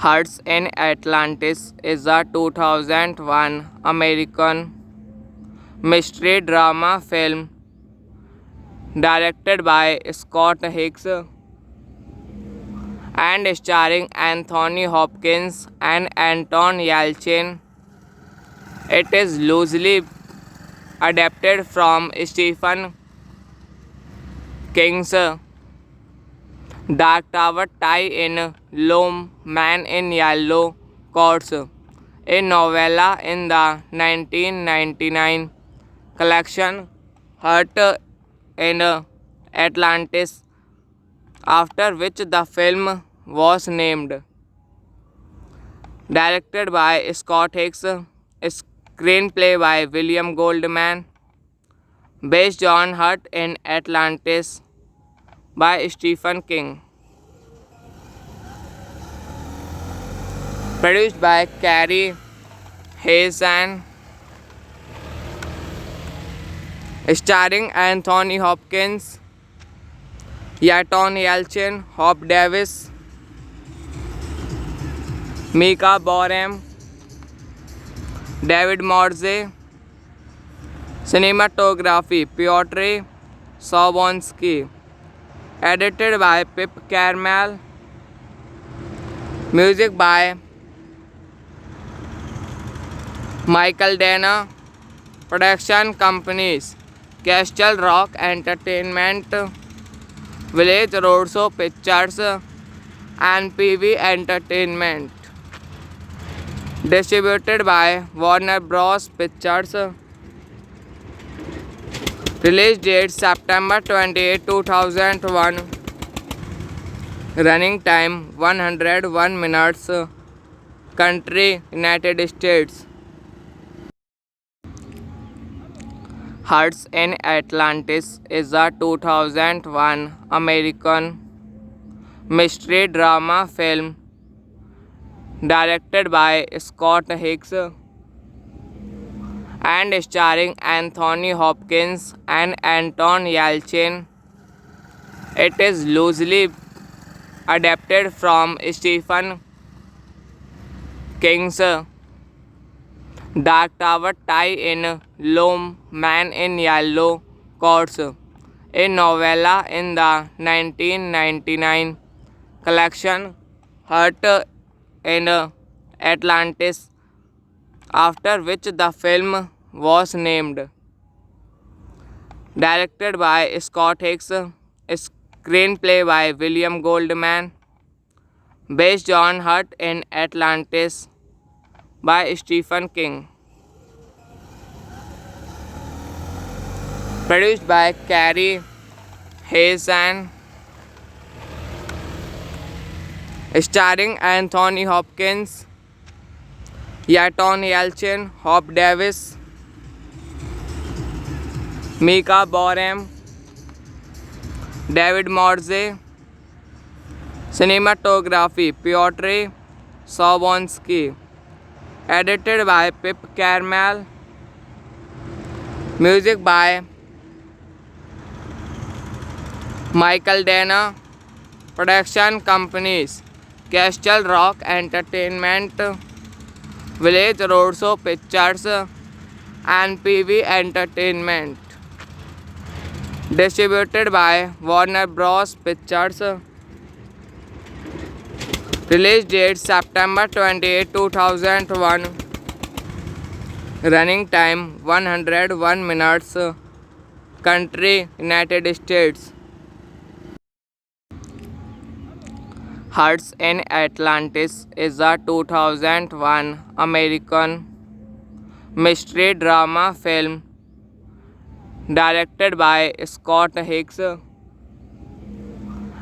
Hearts in Atlantis is a 2001 American mystery drama film directed by Scott Hicks and starring Anthony Hopkins and Anton Yelchin. It is loosely adapted from Stephen King's Dark Tower tie-in Loam Man in Yellow Coats, a novella in the 1999 collection Heart in Atlantis, after which the film was named. Directed by Scott Hicks, screenplay by William Goldman, based on Heart in Atlantis by Stephen King. Produced by Carrie Hazen, starring Anthony Hopkins, Anton Yelchin, Hope Davis, Mika Boram, David Morze. Cinematography Piotr Sobonsky. Edited by Pip Carmel. Music by Michael Dana. Production companies Castle Rock Entertainment, Village Roadshow Pictures, and PV Entertainment. Distributed by Warner Bros. Pictures. Release date September 28, 2001. Running time 101 minutes. Country United States. Hearts in Atlantis is a 2001 American mystery drama film directed by Scott Hicks and starring Anthony Hopkins and Anton Yelchin. It is loosely adapted from Stephen King's Dark Tower tie-in Loam Man in Yellow Coats, a novella in the 1999 collection Heart in Atlantis, after which the film was named. Directed by Scott Hicks, screenplay by William Goldman, based on Heart in Atlantis by Stephen King. Produced by Carrie Hazen, starring Anthony Hopkins, Yaton Yelchin, Hop Davis, Mika Boram, David Morze. Cinematography Piotr Sobonsky. Edited by Pip Carmel. Music by Michael Dana. Production companies Castle Rock Entertainment, Village Roadshow Pictures, and PV Entertainment. Distributed by Warner Bros. Pictures. Release date September 28, 2001. Running time 101 minutes. Country United States. Hearts in Atlantis is a 2001 American mystery drama film directed by Scott Hicks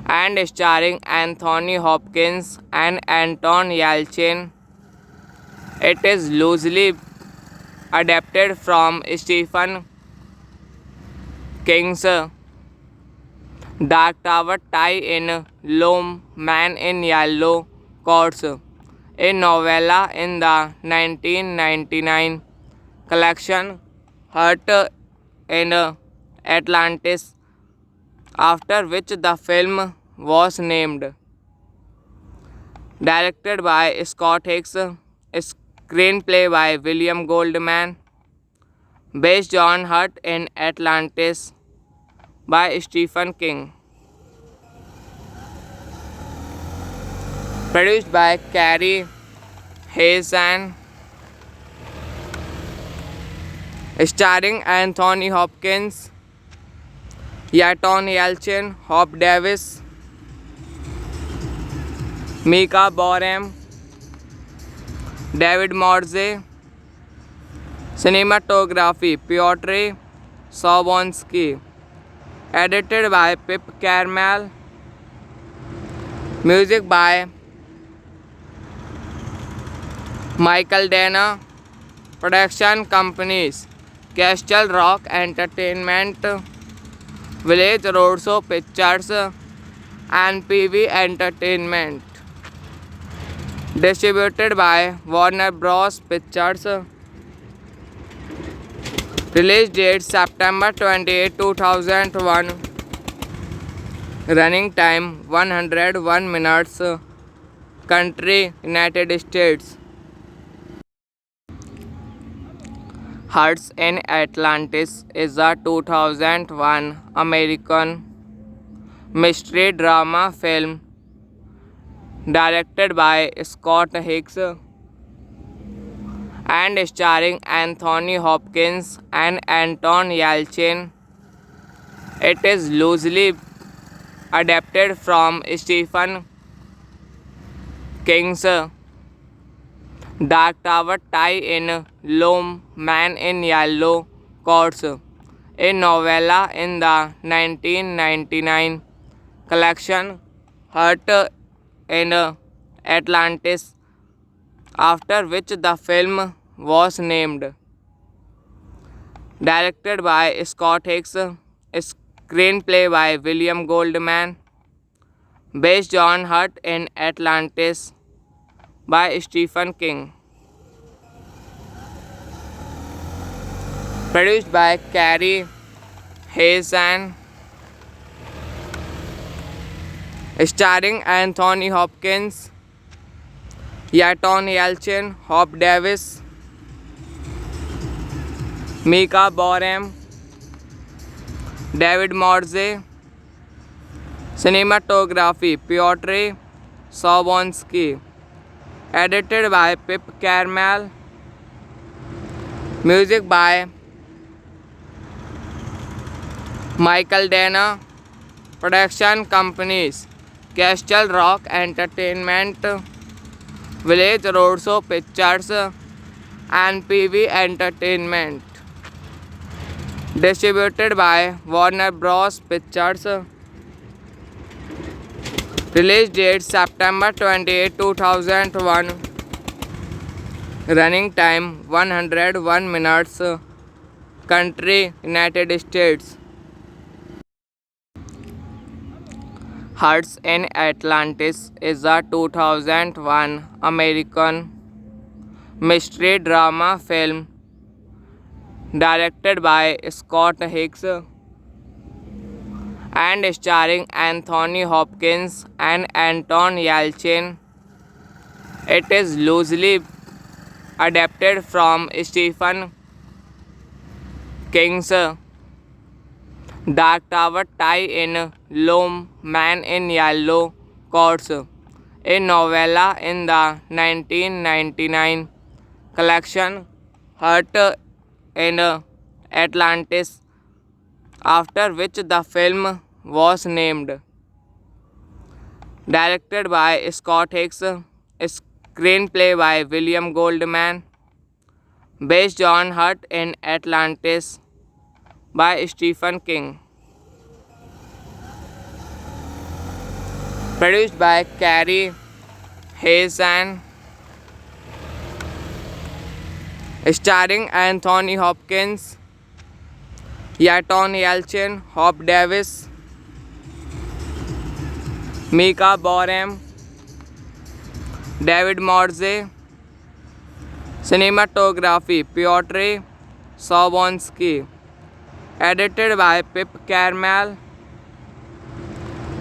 and starring Anthony Hopkins and Anton Yelchin. It is loosely adapted from Stephen King's Dark Tower tie-in Lone Man in Yellow Coats, a novella in the 1999 collection Heart in Atlantis, after which the film was named. Directed by Scott Hicks, screenplay by William Goldman, based on Heart in Atlantis by Stephen King. Produced by Carrie Hazen, starring Anthony Hopkins, Yaton Yelchin, Hop Davis, Mika Boram, David Morze. Cinematography Piotr Sobonsky. Edited by Pip Carmel. Music by Michael Dana. Production companies Castle Rock Entertainment, Village Roadshow Pictures, and PV Entertainment. Distributed by Warner Bros. Pictures. Release date September 28, 2001. Running time 101 minutes. Country United States. Hearts in Atlantis is a 2001 American mystery drama film directed by Scott Hicks and starring Anthony Hopkins and Anton Yelchin. It is loosely adapted from Stephen King's Dark Tower tie-in Lone Man in Yellow Coats, a novella in the 1999 collection Heart in Atlantis, after which the film was named. Directed by Scott Hicks, screenplay by William Goldman, based on Heart in Atlantis by Stephen King. Produced by Carrie Hazen, starring Anthony Hopkins, Yaton Yelchin, Hop Davis, Mika Boram, David Morze. Cinematography Piotr Sobonsky. Edited by Pip Carmel. Music by Michael Dana. Production companies Castle Rock Entertainment, Village Roadshow Pictures, and PV Entertainment. Distributed by Warner Bros. Pictures. Release date September 28, 2001. Running time 101 minutes. Country United States. Hearts in Atlantis is a 2001 American mystery drama film directed by Scott Hicks and starring Anthony Hopkins and Anton Yelchin. It is loosely adapted from Stephen King's Dark Tower tie-in Loam Man in Yellow Coats, a novella in the 1999 collection Hurt in Atlantis, after which the film was named. Directed by Scott Hicks, screenplay by William Goldman, based on Hurt in Atlantis by Stephen King. Produced by Carrie Hazen, starring Anthony Hopkins, Anton Yelchin, Hope Davis, Mika Boram, David Morse. Cinematography Piotr Sobonsky. Edited by Pip Carmel.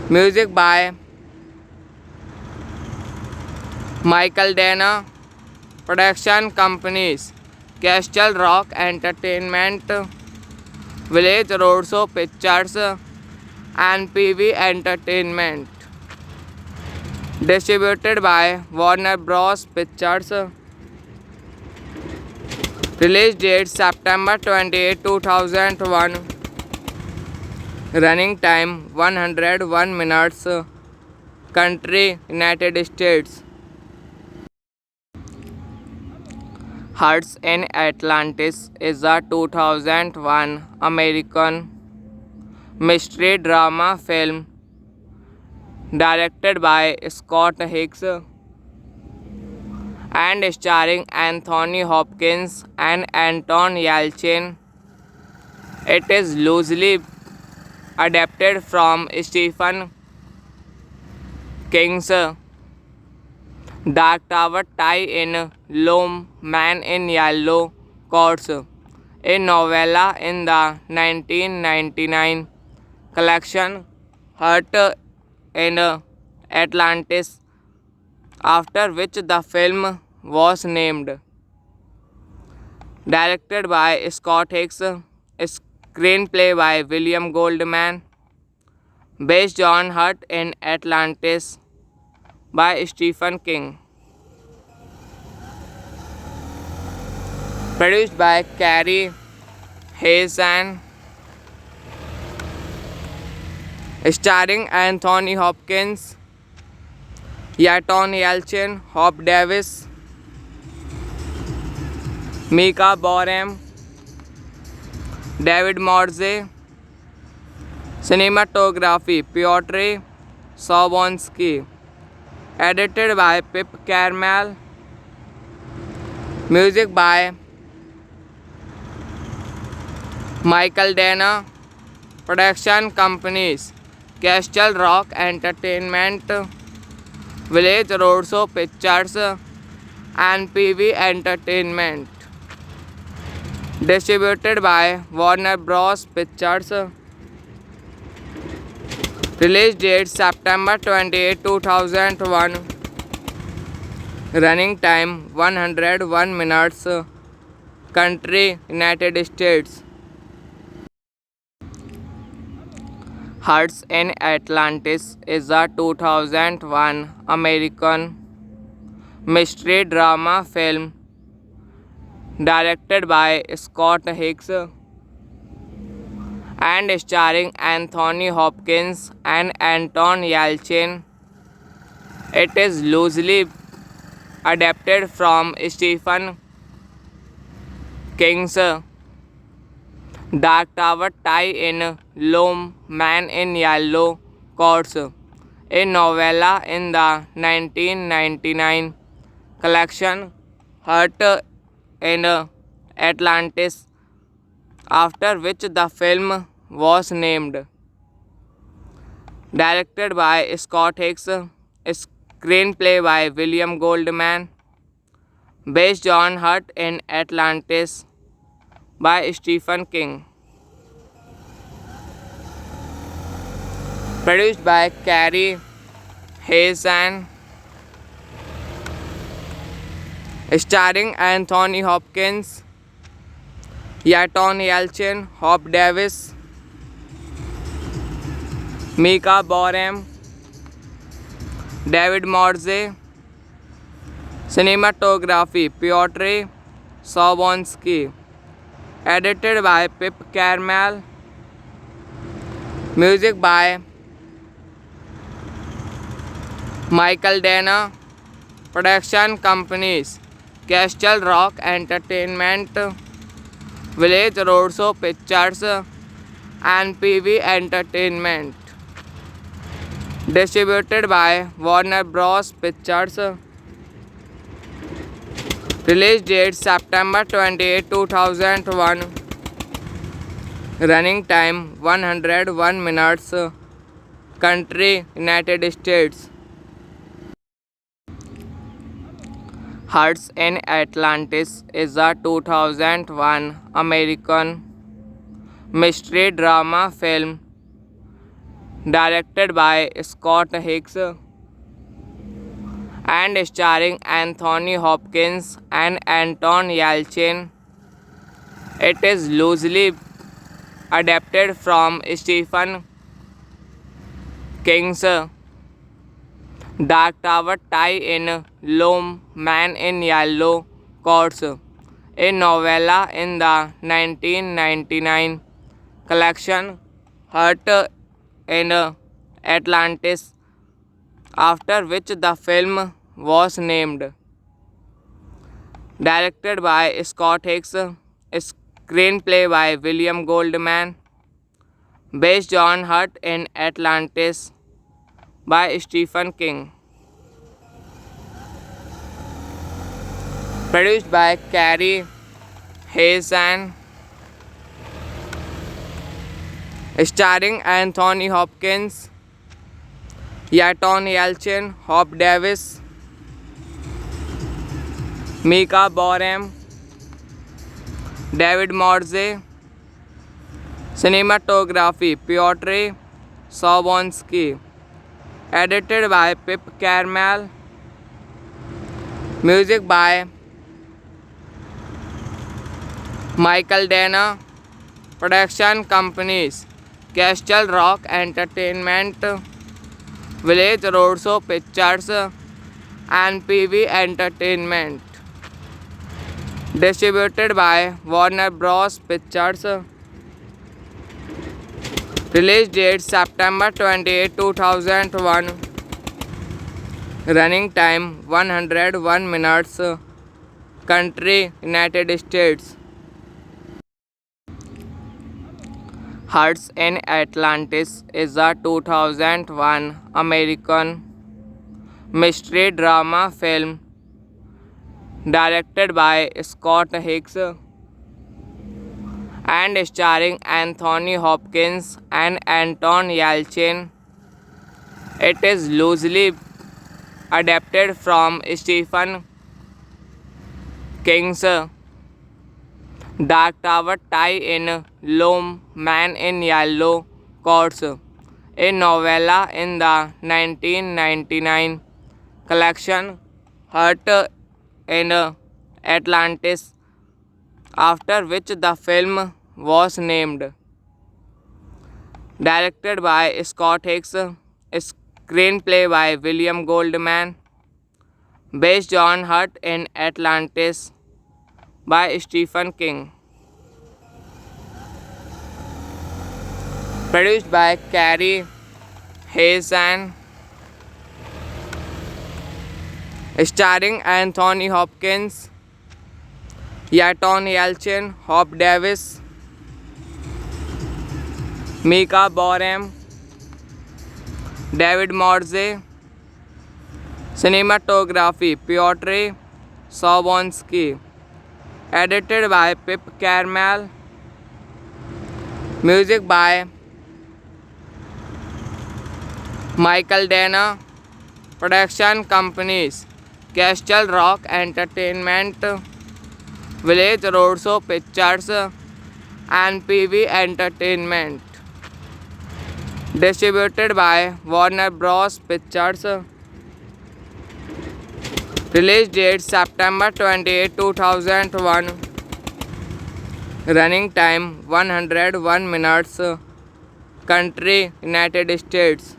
Music by Michael Dana. Production companies Castle Rock Entertainment, Village Roadshow Pictures, and PV Entertainment. Distributed by Warner Bros. Pictures. Release date September 28, 2001. Running time 101 minutes. Country United States. Hearts in Atlantis is a 2001 American mystery drama film directed by Scott Hicks and starring Anthony Hopkins and Anton Yelchin. It is loosely adapted from Stephen King's Dark Tower tie-in Loam Man in Yellow Coats, a novella in the 1999 collection Hurt in Atlantis, after which the film was named. Directed by Scott Hicks, screenplay by William Goldman, based on Hurt in Atlantis by Stephen King. Produced by Carrie Hazen, starring Anthony Hopkins, Anton Yelchin, Hope Davis, Mika Boram, David Morse. Cinematography Piotr Sobonsky. Edited by Pip Carmel. Music by Michael Dana. Production companies Castle Rock Entertainment, Village Roadshow Pictures, and PV Entertainment. Distributed by Warner Bros. Pictures. Release date September 28, 2001. Running time 101 minutes. Country United States. Hearts in Atlantis is a 2001 American mystery drama film directed by Scott Hicks and starring Anthony Hopkins and Anton Yelchin. It is loosely adapted from Stephen King's Dark Tower tie-in Loam Man in Yellow Coats, a novella in the 1999 collection Hut in Atlantis, after which the film was named. Directed by Scott Hicks, screenplay by William Goldman, based on Hut in Atlantis by Stephen King. Produced by Carrie Hazen, starring Anthony Hopkins, Yaton Yelchin, Hop Davis, Mika Boram, David Morze. Cinematography Piotr Sobonsky. Edited by Pip Carmel. Music by Michael Dana. Production companies Castle Rock Entertainment, Village Roadshow Pictures, and PV Entertainment. Distributed by Warner Bros. Pictures. Release date September 28, 2001. Running time 101 minutes. Country United States. Hearts in Atlantis is a 2001 American mystery drama film directed by Scott Hicks and starring Anthony Hopkins and Anton Yelchin. It is loosely adapted from Stephen King's Dark Tower tie-in Lone Man in Yellow Coats, a novella in the 1999 collection Hut in Atlantis, after which the film was named. Directed by Scott Hicks, screenplay by William Goldman, based on Hut in Atlantis by Stephen King. Produced by Carrie Hazen, starring Anthony Hopkins, Yaton Yelchin, Hop Davis, Mika Boram, David Morze. Cinematography Piotr Sobonsky. Edited by Pip Carmel. Music by Michael Dana. Production companies Castle Rock Entertainment, Village Roadshow Pictures, and PV Entertainment. Distributed by Warner Bros. Pictures. Release date September 28, 2001. Running time 101 minutes. Country United States. Hearts in Atlantis is a 2001 American mystery drama film directed by Scott Hicks and starring Anthony Hopkins and Anton Yelchin. It is loosely adapted from Stephen King's Dark Tower tie-in Lone Man in Yellow Coats, a novella in the 1999 collection Hut in Atlantis, after which the film was named. Directed by Scott Hicks, screenplay by William Goldman, based on Hut in Atlantis by Stephen King. Produced by Carrie Hazen, starring Anthony Hopkins, Yaton Yelchin, Hop Davis, Mika Boram, David Morze. Cinematography Piotr Sobonsky. Edited by Pip Carmel. Music by Michael Dana. Production companies Castle Rock Entertainment, Village Roadshow Pictures, and PV Entertainment. Distributed by Warner Bros. Pictures. Release date September 28, 2001. Running time 101 minutes. Country United States.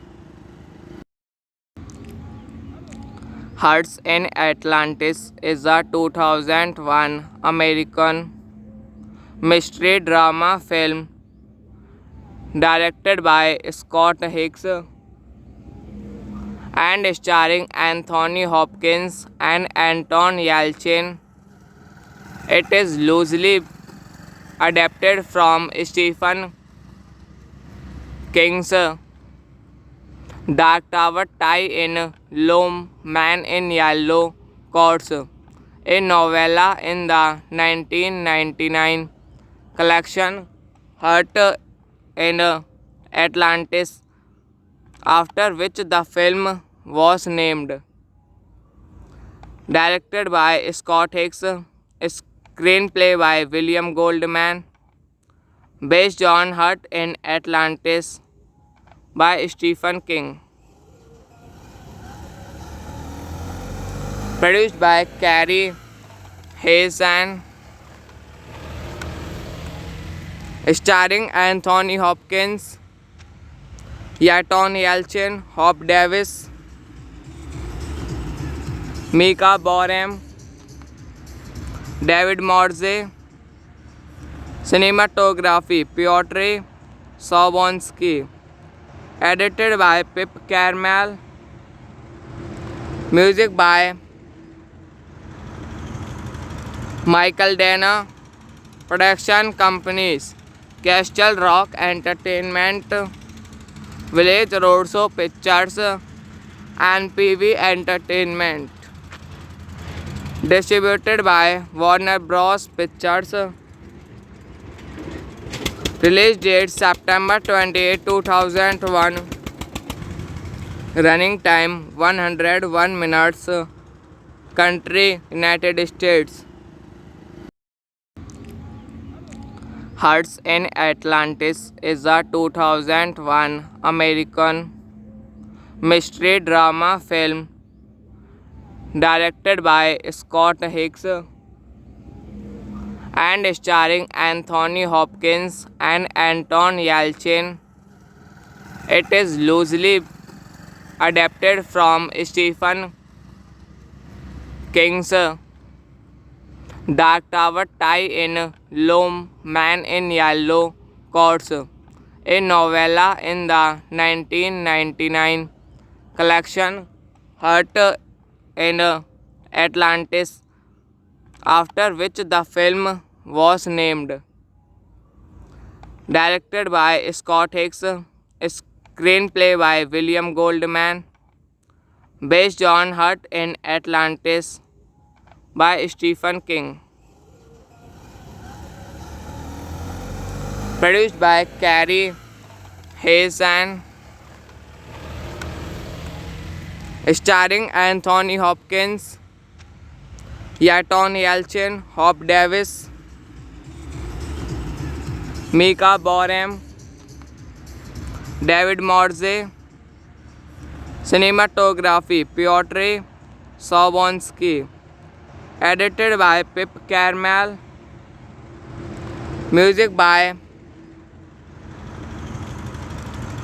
Hearts in Atlantis is a 2001 American mystery drama film directed by Scott Hicks and starring Anthony Hopkins and Anton Yelchin. It is loosely adapted from Stephen King's Dark Tower tie-in Lone Man in Yellow Coats, a novella in the 1999 collection Heart in Atlantis, after which the film was named. Directed by Scott Hicks, screenplay by William Goldman, based on Heart in Atlantis by Stephen King. Produced by Carrie Hazen, starring Anthony Hopkins, Anton Yelchin, Hope Davis, Mika Boram, David Morse. Cinematography Piotr Sobonsky. Edited by Pip Carmel. Music by Michael Dana. Production companies Castle Rock Entertainment, Village Roadshow Pictures, and PV Entertainment. Distributed by Warner Bros. Pictures. Release date September 28, 2001. Running time 101 minutes. Country United States. Hearts in Atlantis is a 2001 American mystery drama film directed by Scott Hicks and starring Anthony Hopkins and Anton Yelchin. It is loosely adapted from Stephen King's Dark Tower tie-in Lone Man in Yellow Coats, a novella in the 1999 collection Heart in Atlantis, after which the film was named. Directed by Scott Hicks, screenplay by William Goldman, based on Heart in Atlantis by Stephen King. Produced by Carrie Hazen, starring Anthony Hopkins, Anton Yelchin, Hope Davis, Mika Boram, David Morse. Cinematography Piotr Sobonsky. Edited by Pip Carmel. Music by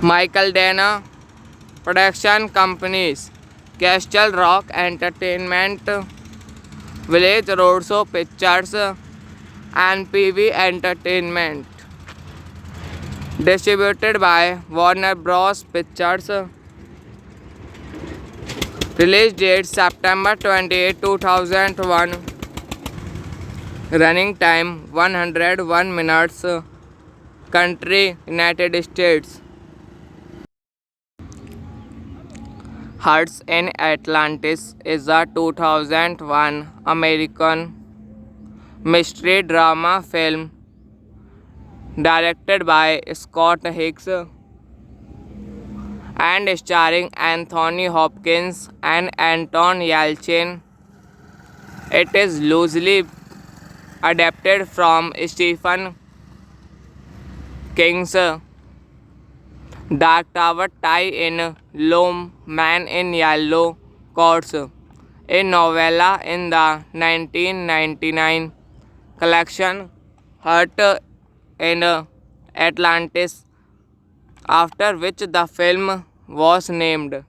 Michael Dana. Production companies Castle Rock Entertainment, Village Roadshow Pictures, and PV Entertainment. Distributed by Warner Bros. Pictures. Release date September 28, 2001. Running time 101 minutes. Country United States. Hearts in Atlantis is a 2001 American mystery drama film directed by Scott Hicks and starring Anthony Hopkins and Anton Yelchin. It is loosely adapted from Stephen King's Dark Tower tie-in Loam Man in Yellow Coats, a novella in the 1999 collection Heart in Atlantis, after which the film was named.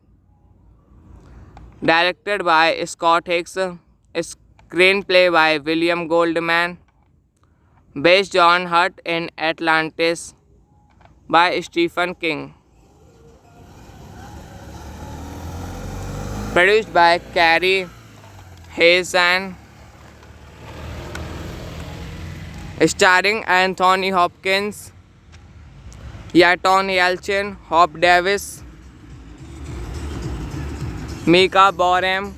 Directed by Scott Hicks, screenplay by William Goldman, based on Heart in Atlantis by Stephen King. Produced by Carrie Hazen, starring Anthony Hopkins, Yaton Yelchin, Hop Davis, Mika Boram,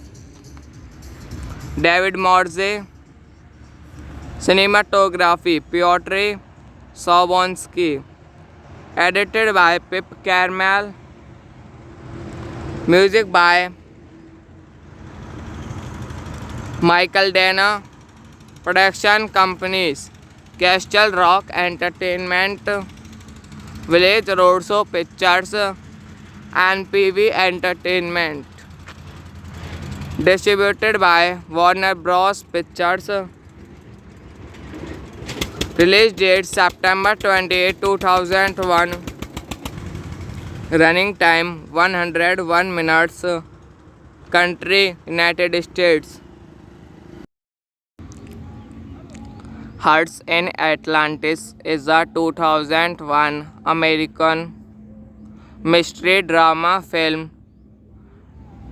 David Morze. Cinematography Piotr Sobonsky. Edited by Pip Carmel. Music by Michael Dana. Production companies Castle Rock Entertainment, Village Roadshow Pictures and PV Entertainment. Distributed by Warner Bros. Pictures. Release date September 28, 2001. Running time 101 minutes. Country United States. Hearts in Atlantis is a 2001 American mystery drama film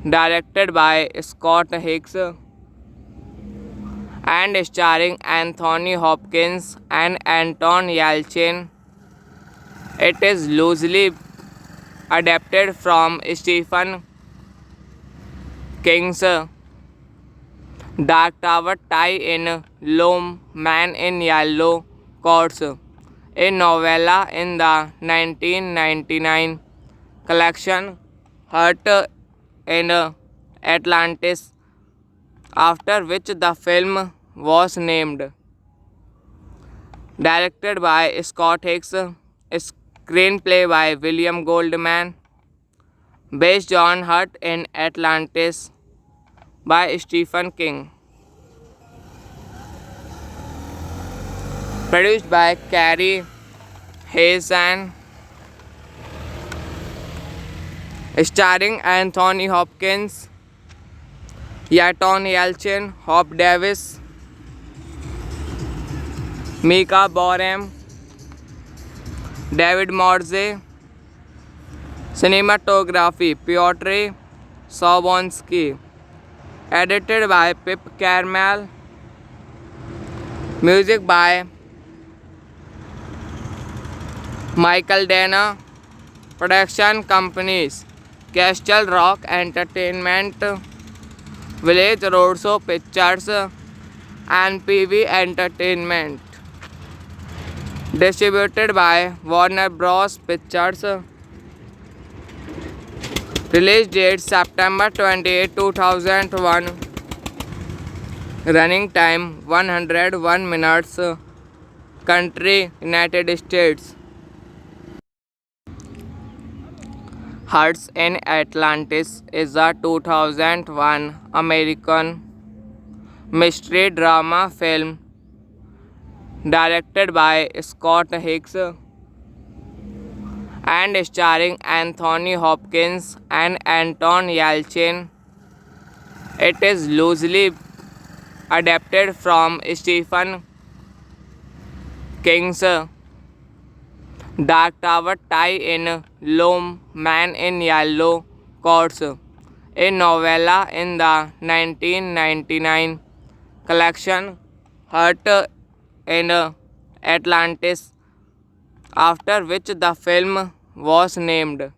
directed by Scott Hicks and starring Anthony Hopkins and Anton Yelchin. It is loosely adapted from Stephen King's Dark Tower tie-in Loam Man in Yellow Coats, a novella in the 1999 collection Heart in Atlantis, after which the film was named. Directed by Scott Hicks, screenplay by William Goldman, based on Heart in Atlantis by Stephen King. Produced by Carrie Hazen, starring Anthony Hopkins, Yaton Yelchin, Hop Davis, Mika Boram, David Morze. Cinematography Piotr Sobonsky. Edited by Pip Carmel. Music by Michael Dana. Production companies Castle Rock Entertainment, Village Roadshow Pictures and PV Entertainment. Distributed by Warner Bros. Pictures. Release date September 28, 2001. Running time 101 minutes. Country United States. Hearts in Atlantis is a 2001 American mystery drama film directed by Scott Hicks and starring Anthony Hopkins and Anton Yelchin. It is loosely adapted from Stephen King's Dark Tower tie-in Loam Man in Yellow Coats, a novella in the 1999 collection Heart in Atlantis, after which the film was named.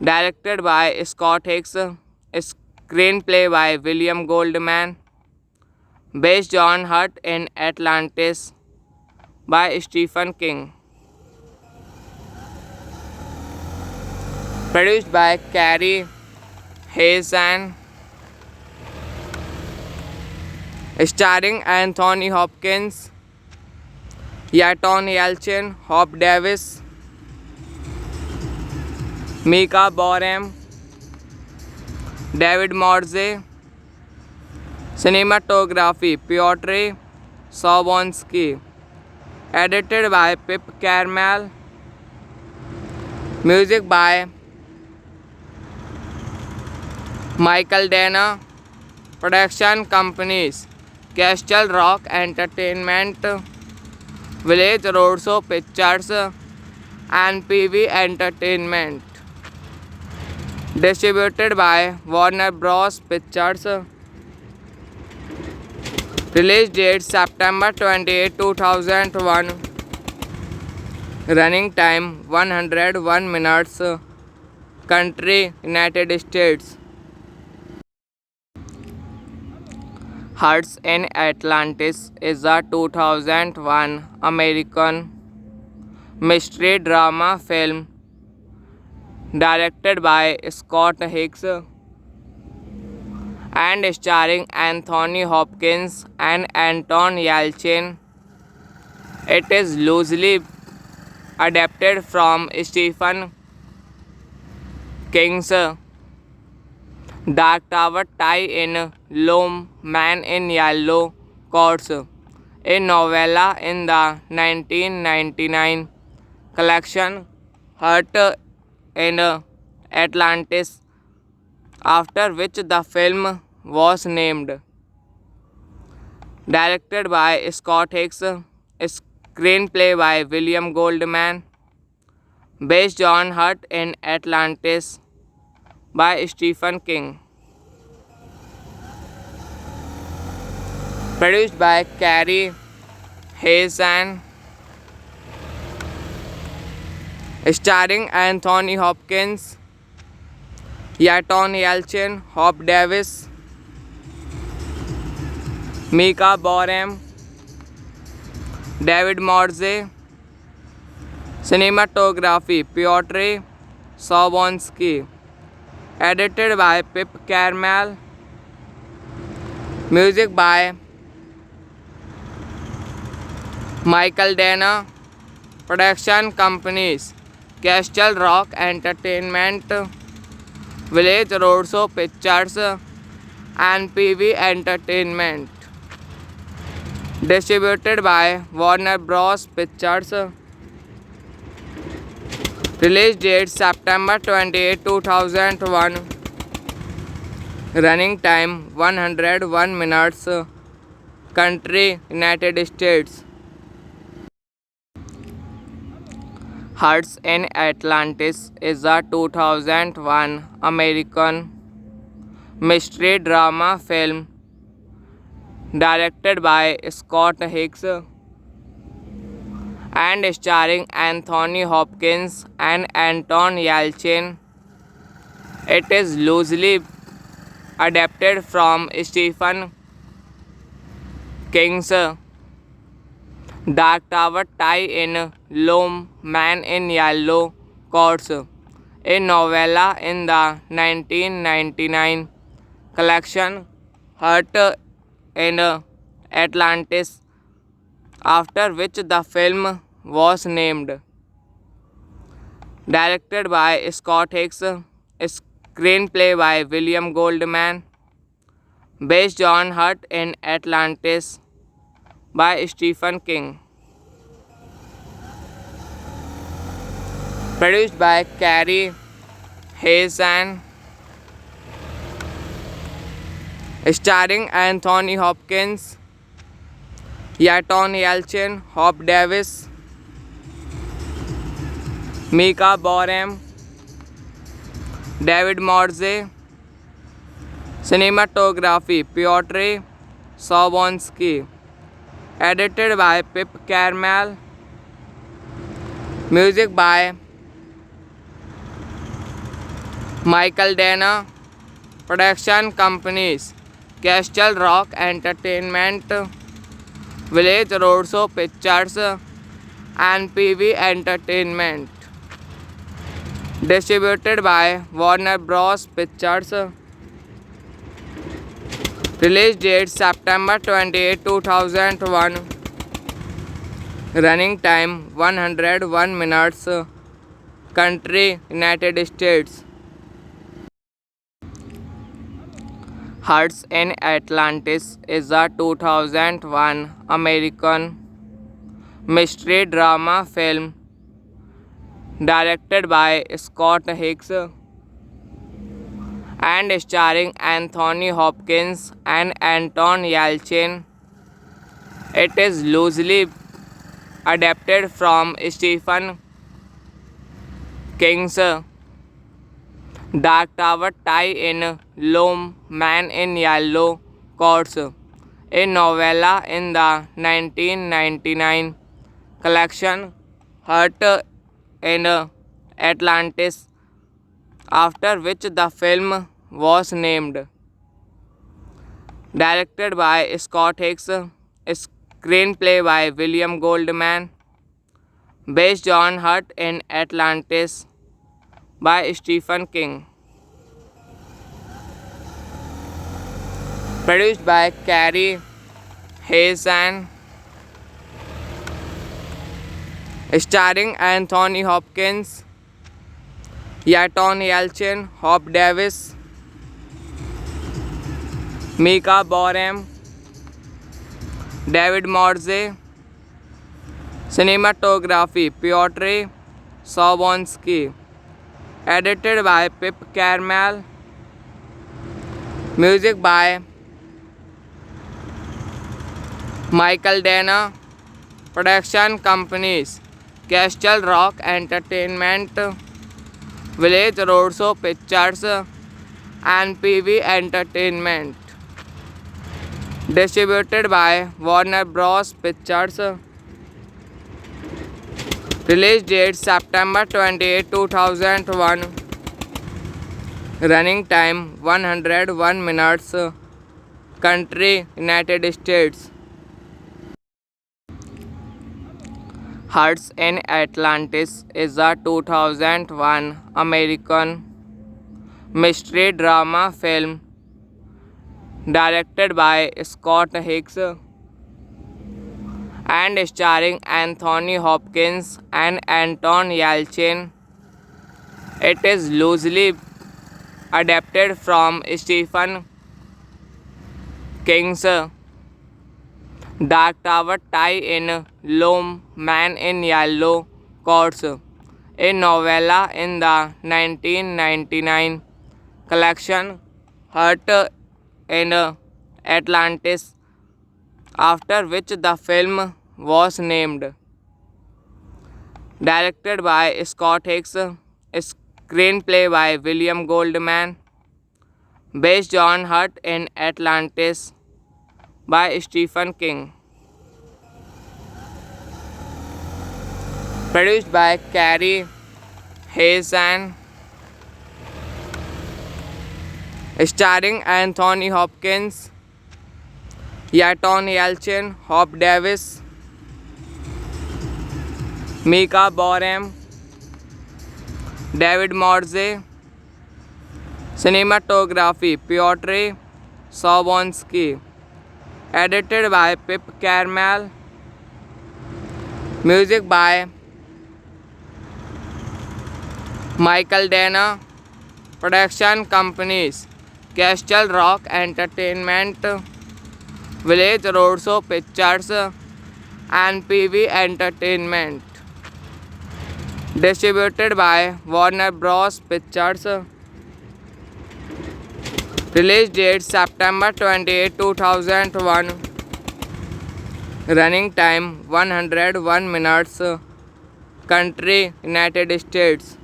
directed by Scott Hicks, screenplay by William Goldman, based on Hut in Atlantis by Stephen King, produced by Carrie Hazen, starring Anthony Hopkins, Yaton Yelchin, Hope Davis, Mika Boram, David Morze. Cinematography Piotr Sobonsky. Edited by Pip Carmel. Music by Michael Dana. Production companies Castle Rock Entertainment, Village Roadshow Pictures, and PV Entertainment. Distributed by Warner Bros. Pictures. Release date September 28, 2001. Running time 101 minutes. Country United States. Hearts in Atlantis is a 2001 American mystery drama film directed by Scott Hicks and starring Anthony Hopkins and Anton Yelchin. It is loosely adapted from Stephen King's Dark Tower tie-in Lone Man in Yellow Coats, a novella in the 1999 collection Hut in Atlantis, after which the film was named. Directed by Scott Hicks, screenplay by William Goldman, based on Hut in Atlantis by Stephen King, produced by Carrie Hazen, starring Anthony Hopkins, Yaton Yelchin, Hope Davis, Mika Boram, David Morze. Cinematography Piotr Sobonsky. Edited by Pip Carmel. Music by Michael Dana. Production companies Castle Rock Entertainment, Village Roadshow Pictures, and PV Entertainment. Distributed by Warner Bros. Pictures. Release date September 28, 2001. Running time 101 minutes. Country United States. Hearts in Atlantis is a 2001 American mystery drama film directed by Scott Hicks and starring Anthony Hopkins and Anton Yelchin. It is loosely adapted from Stephen King's Dark Tower tie-in Lone Man in Yellow Coats, a novella in the 1999 collection Hut in Atlantis, after which the film was named. Directed by Scott Hicks, screenplay by William Goldman, based on Hut in Atlantis by Stephen King, produced by Carrie Hazen, starring Anthony Hopkins, Yaton Yelchin, Hope Davis, Mika Boram, David Morze. Cinematography Piotr Sobonsky. Edited by Pip Carmel. Music by Michael Dana Production Companies, Castle Rock Entertainment, Village Roadshow Pictures, and PV Entertainment. Distributed by Warner Bros. Pictures. Release date September 28, 2001. Running time 101 minutes. Country United States. Hearts in Atlantis is a 2001 American mystery drama film directed by Scott Hicks and starring Anthony Hopkins and Anton Yelchin. It is loosely adapted from Stephen King's Dark Tower tie-in Lone Man in Yellow Coats, a novella in the 1999 collection Heart in Atlantis, after which the film was named. Directed by Scott Hicks, screenplay by William Goldman, based on Heart in Atlantis by Stephen King. Produced by Carrie Hazen, starring Anthony Hopkins, Anton Yelchin, Hope Davis, Mika Boram, David Morse. Cinematography Piotr Sobonsky. Edited by Pip Carmel. Music by Michael Dana. Production companies Castle Rock Entertainment, Village Roadshow Pictures, and PV Entertainment. Distributed by Warner Bros. Pictures. Release date September 28, 2001. Running time 101 minutes. Country United States. Hearts in Atlantis is a 2001 American mystery drama film directed by Scott Hicks and starring Anthony Hopkins and Anton Yelchin. It is loosely adapted from Stephen King's Dark Tower tie-in Lone Man in Yellow Coats, a novella in the 1999 collection Heart in Atlantis, after which the film was named. Directed by Scott Hicks, screenplay by William Goldman, based on Heart in Atlantis by Stephen King. Produced by Carrie Hazen, starring Anthony Hopkins, Anton Yelchin, Hope Davis, Mika Boram, David Morse. Cinematography Piotr Sobonsky. Edited by Pip Carmel. Music by Michael Dana. Production companies Castle Rock Entertainment, Village Roadshow Pictures, and PV Entertainment. Distributed by Warner Bros. Pictures. Release date September 28, 2001. Running time 101 minutes. Country United States.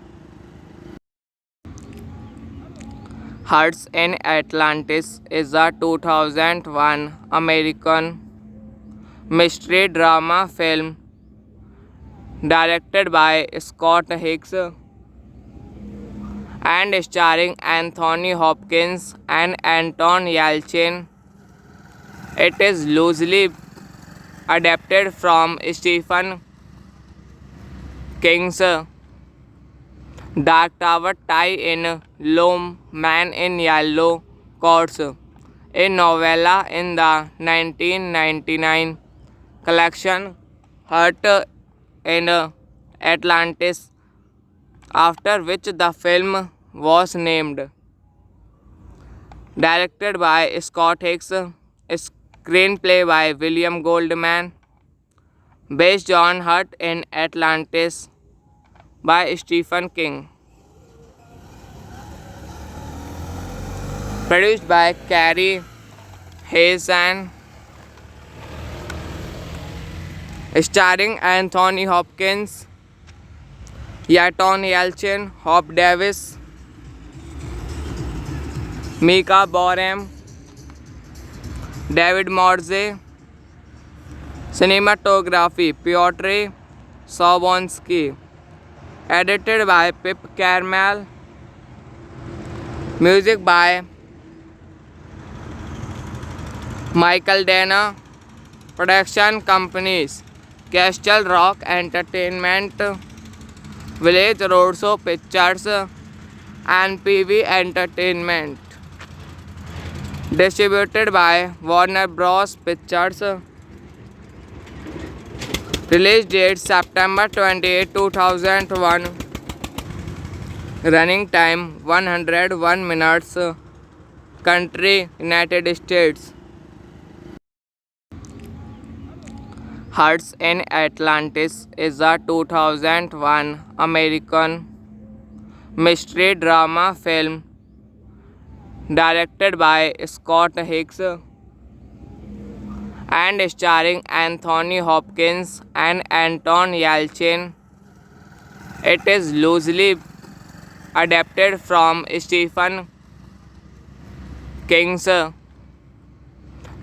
Hearts in Atlantis is a 2001 American mystery drama film directed by Scott Hicks and starring Anthony Hopkins and Anton Yelchin. It is loosely adapted from Stephen King's Dark Tower tie-in Lone Man in Yellow Coats, a novella in the 1999 collection Hurt in Atlantis, after which the film was named. Directed by Scott Hicks, screenplay by William Goldman, based on Hurt in Atlantis by Stephen King. Produced by Carrie Hazen, starring Anthony Hopkins, Anton Yelchin, Hop Davis, Mika Boram, David Morse. Cinematography Piotr Sobonsky. Edited by Pip Carmel. Music by Michael Dana. Production companies Castle Rock Entertainment, Village Roadshow Pictures, and PV Entertainment. Distributed by Warner Bros. Pictures. Release date September 28, 2001. Running time 101 minutes. Country United States. Hearts in Atlantis is a 2001 American mystery drama film directed by Scott Hicks and starring Anthony Hopkins and Anton Yelchin. It is loosely adapted from Stephen King's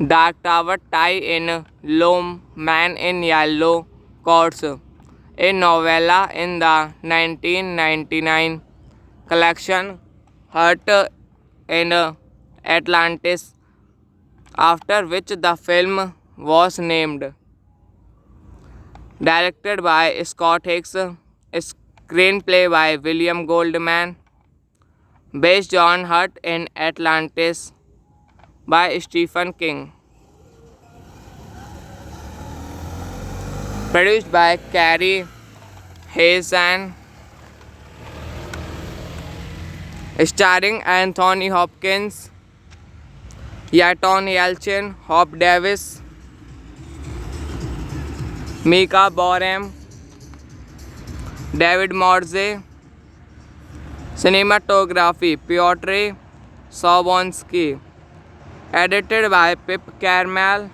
Dark Tower tie-in Lone Man in Yellow Coats, a novella in the 1999 collection Hurt in Atlantis, after which the film was named. Directed by Scott Hicks, screenplay by William Goldman, based on Hurt in Atlantis by Stephen King. Produced by Carrie Hazen, starring Anthony Hopkins, Anton Yelchin, Hop Davis, Mika Boram, David Morse. Cinematography Piotr Sobonsky. Edited by Pip Carmel.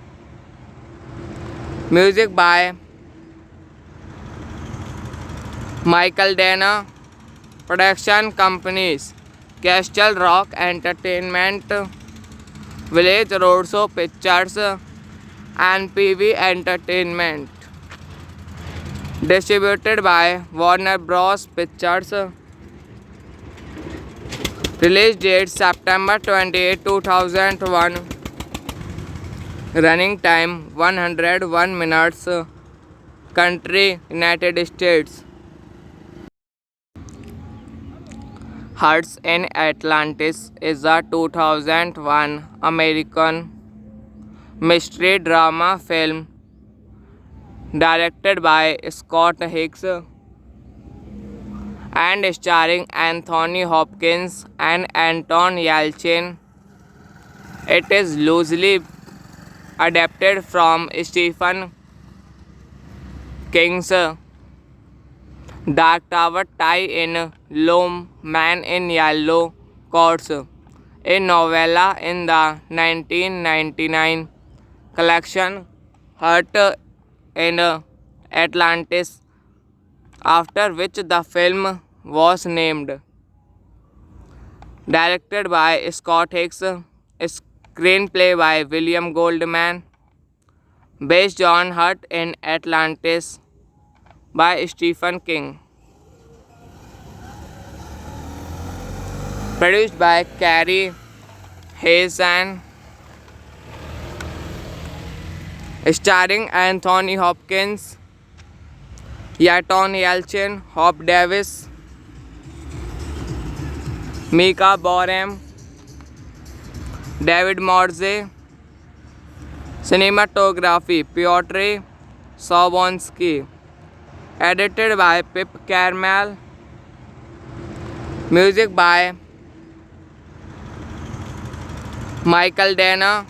Music by Michael Dana. Production companies Castle Rock Entertainment, Village Roadshow Pictures, and PV Entertainment. Distributed by Warner Bros. Pictures. Release date September 28, 2001. Running time 101 minutes. Country United States. Hearts in Atlantis is a 2001 American mystery drama film directed by Scott Hicks and starring Anthony Hopkins and Anton Yelchin. It is loosely adapted from Stephen King's Dark Tower tie-in Lone Man in Yellow Coats, a novella in the 1999 collection Hurt in Atlantis, after which the film was named. Directed by Scott Hicks, screenplay by William Goldman, based on Hurt in Atlantis by Stephen King. Produced by Carrie Hazen, starring Anthony Hopkins, Yaton Yelchin, Hop Davis, Mika Boram, David Morze. Cinematography Piotr Sobonsky. Edited by Pip Carmel. Music by Michael Dana.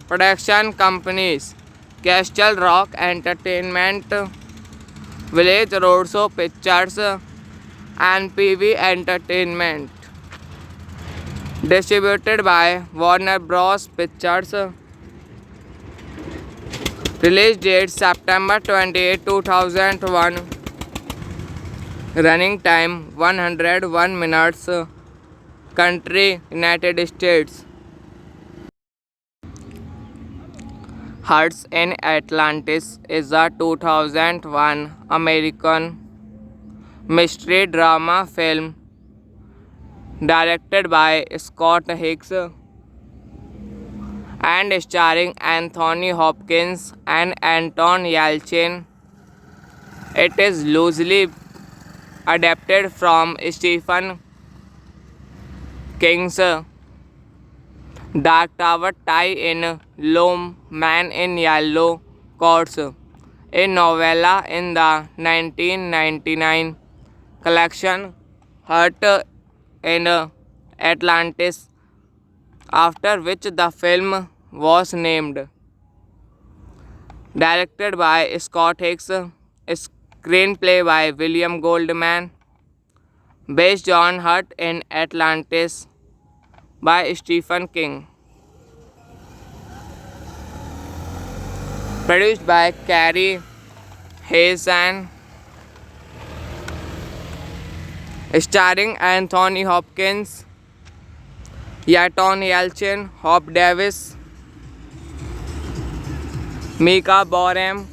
Production companies Castle Rock Entertainment, Village Roadshow Pictures, and PV Entertainment. Distributed by Warner Bros. Pictures. Release date September 28, 2001. Running time 101 minutes. Country United States. Hearts in Atlantis is a 2001 American mystery drama film directed by Scott Hicks and starring Anthony Hopkins and Anton Yelchin. It is loosely adapted from Stephen King's Dark Tower tie-in Lone Man in Yellow Coats, a novella in the 1999 collection Heart in Atlantis, after which the film was named. Directed by Scott Hicks, screenplay by William Goldman, based on Heart in Atlantis by Stephen King. Produced by Carrie Hazen, starring Anthony Hopkins, Yaton Yelchin, Hop Davis, Mika Boram,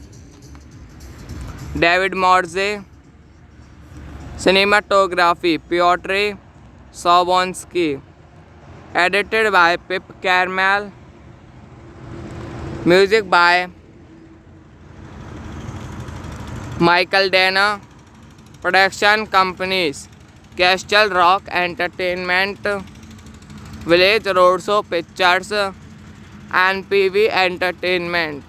David Morze. Cinematography Piotr Sobonsky. Edited by Pip Carmel. Music by Michael Dana. Production companies Castle Rock Entertainment, Village Roadshow Pictures, and PV Entertainment.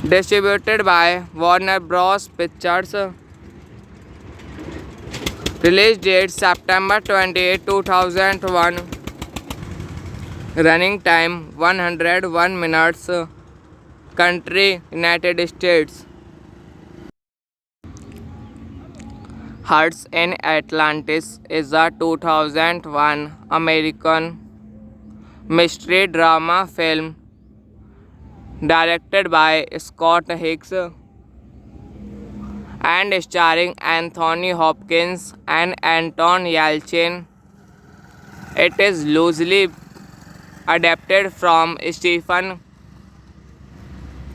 Distributed by Warner Bros. Pictures. Release date September 28, 2001. Running time 101 minutes. Country United States. Hearts in Atlantis is a 2001 American mystery drama film directed by Scott Hicks and starring Anthony Hopkins and Anton Yelchin. It is loosely adapted from Stephen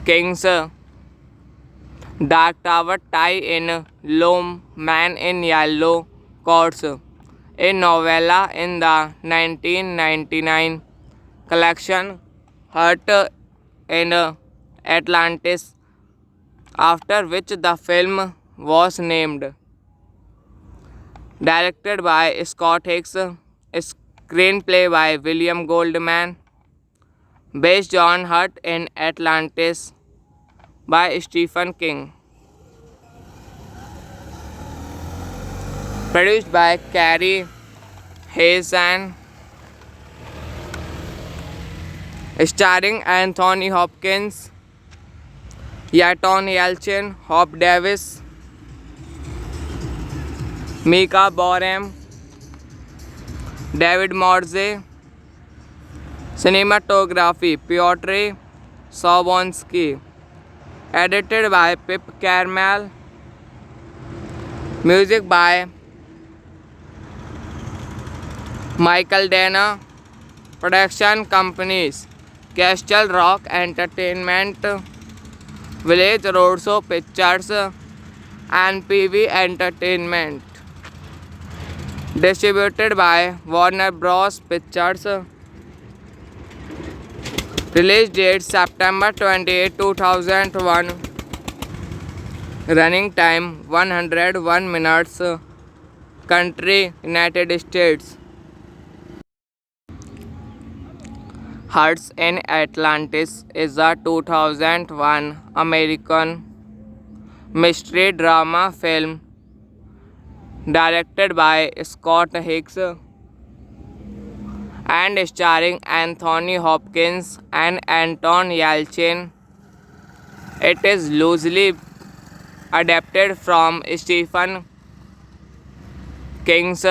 King's Dark Tower tie-in Lone Man in Yellow Coats, a novella in the 1999 collection Heart in Atlantis, after which the film was named. Directed by Scott Hicks, screenplay by William Goldman, based on Heart in Atlantis by Stephen King. Produced by Carrie Hazen, starring Anthony Hopkins, Yaton Yelchin, Hop Davis, Mika Boram, David Morze. Cinematography Piotr Sobonsky. Edited by Pip Carmel. Music by Michael Dana. Production companies Castle Rock Entertainment, Village Roadshow Pictures, and PV Entertainment. Distributed by Warner Bros. Pictures. Release date September 28, 2001. Running time 101 minutes. Country United States. Hearts in Atlantis is a 2001 American mystery drama film directed by Scott Hicks and starring Anthony Hopkins and Anton Yelchin. It is loosely adapted from Stephen King's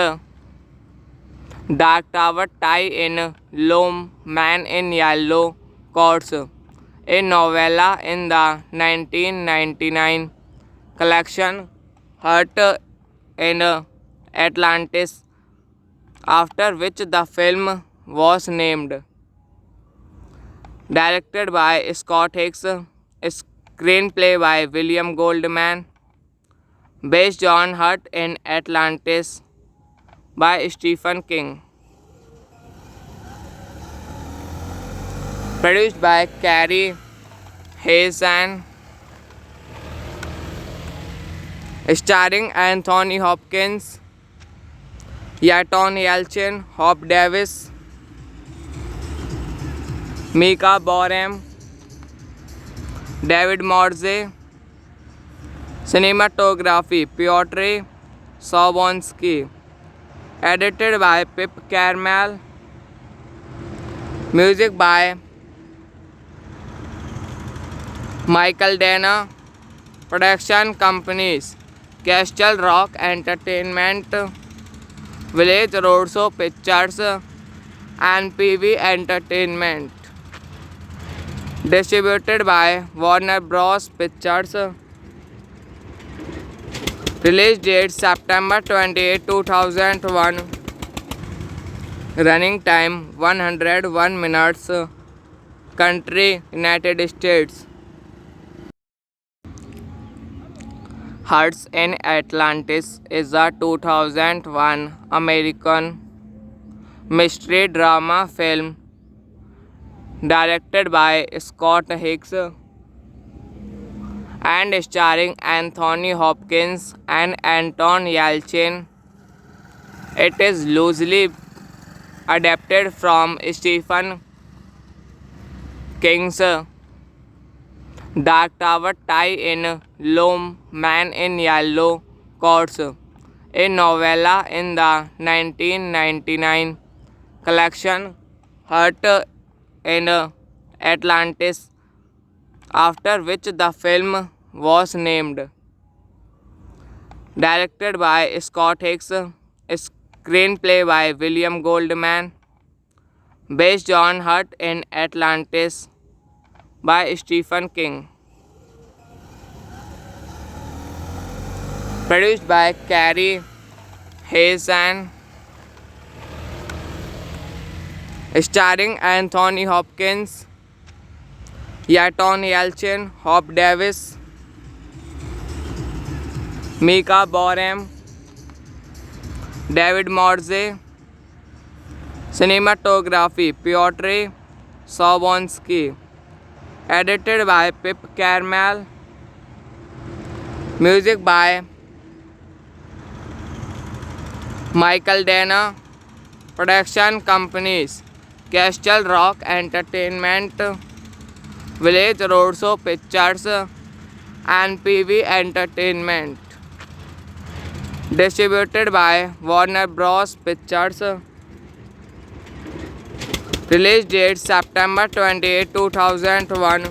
Dark Tower tie-in Lone Man in Yellow Coats, a novella in the 1999 collection Heart in Atlantis, after which the film was named. Directed by Scott Hicks, screenplay by William Goldman, based on Heart in Atlantis by Stephen King. Produced by Carrie Hazen, starring Anthony Hopkins, Anton Yelchin, Hope Davis, Mika Boram, David Morse. Cinematography Piotr Sobonsky. Edited by Pip Carmel. Music by Michael Dana. Production companies Castle Rock Entertainment, Village Roadshow Pictures, and PV Entertainment. Distributed by Warner Bros. Pictures. Release date September 28, 2001. Running time 101 minutes. Country United States. Hearts in Atlantis is a 2001 American mystery drama film directed by Scott Hicks and starring Anthony Hopkins and Anton Yelchin. It is loosely adapted from Stephen King's Dark Tower tie-in Lone Man in Yellow Coats, a novella in the 1999 collection Heart in Atlantis, after which the film was named. Directed by Scott Hicks, screenplay by William Goldman, based on Heart in Atlantis by Stephen King. Produced by Carrie Hazen, starring Anthony Hopkins, Anton Yelchin, Hope Davis, Mika Boram, David Morse. Cinematography Piotr Sobonsky. Edited by Pip Carmel. Music by Michael Dana. Production companies Castle Rock Entertainment, Village Roadshow Pictures, and PV Entertainment. Distributed by Warner Bros. Pictures. Release date September 28, 2001.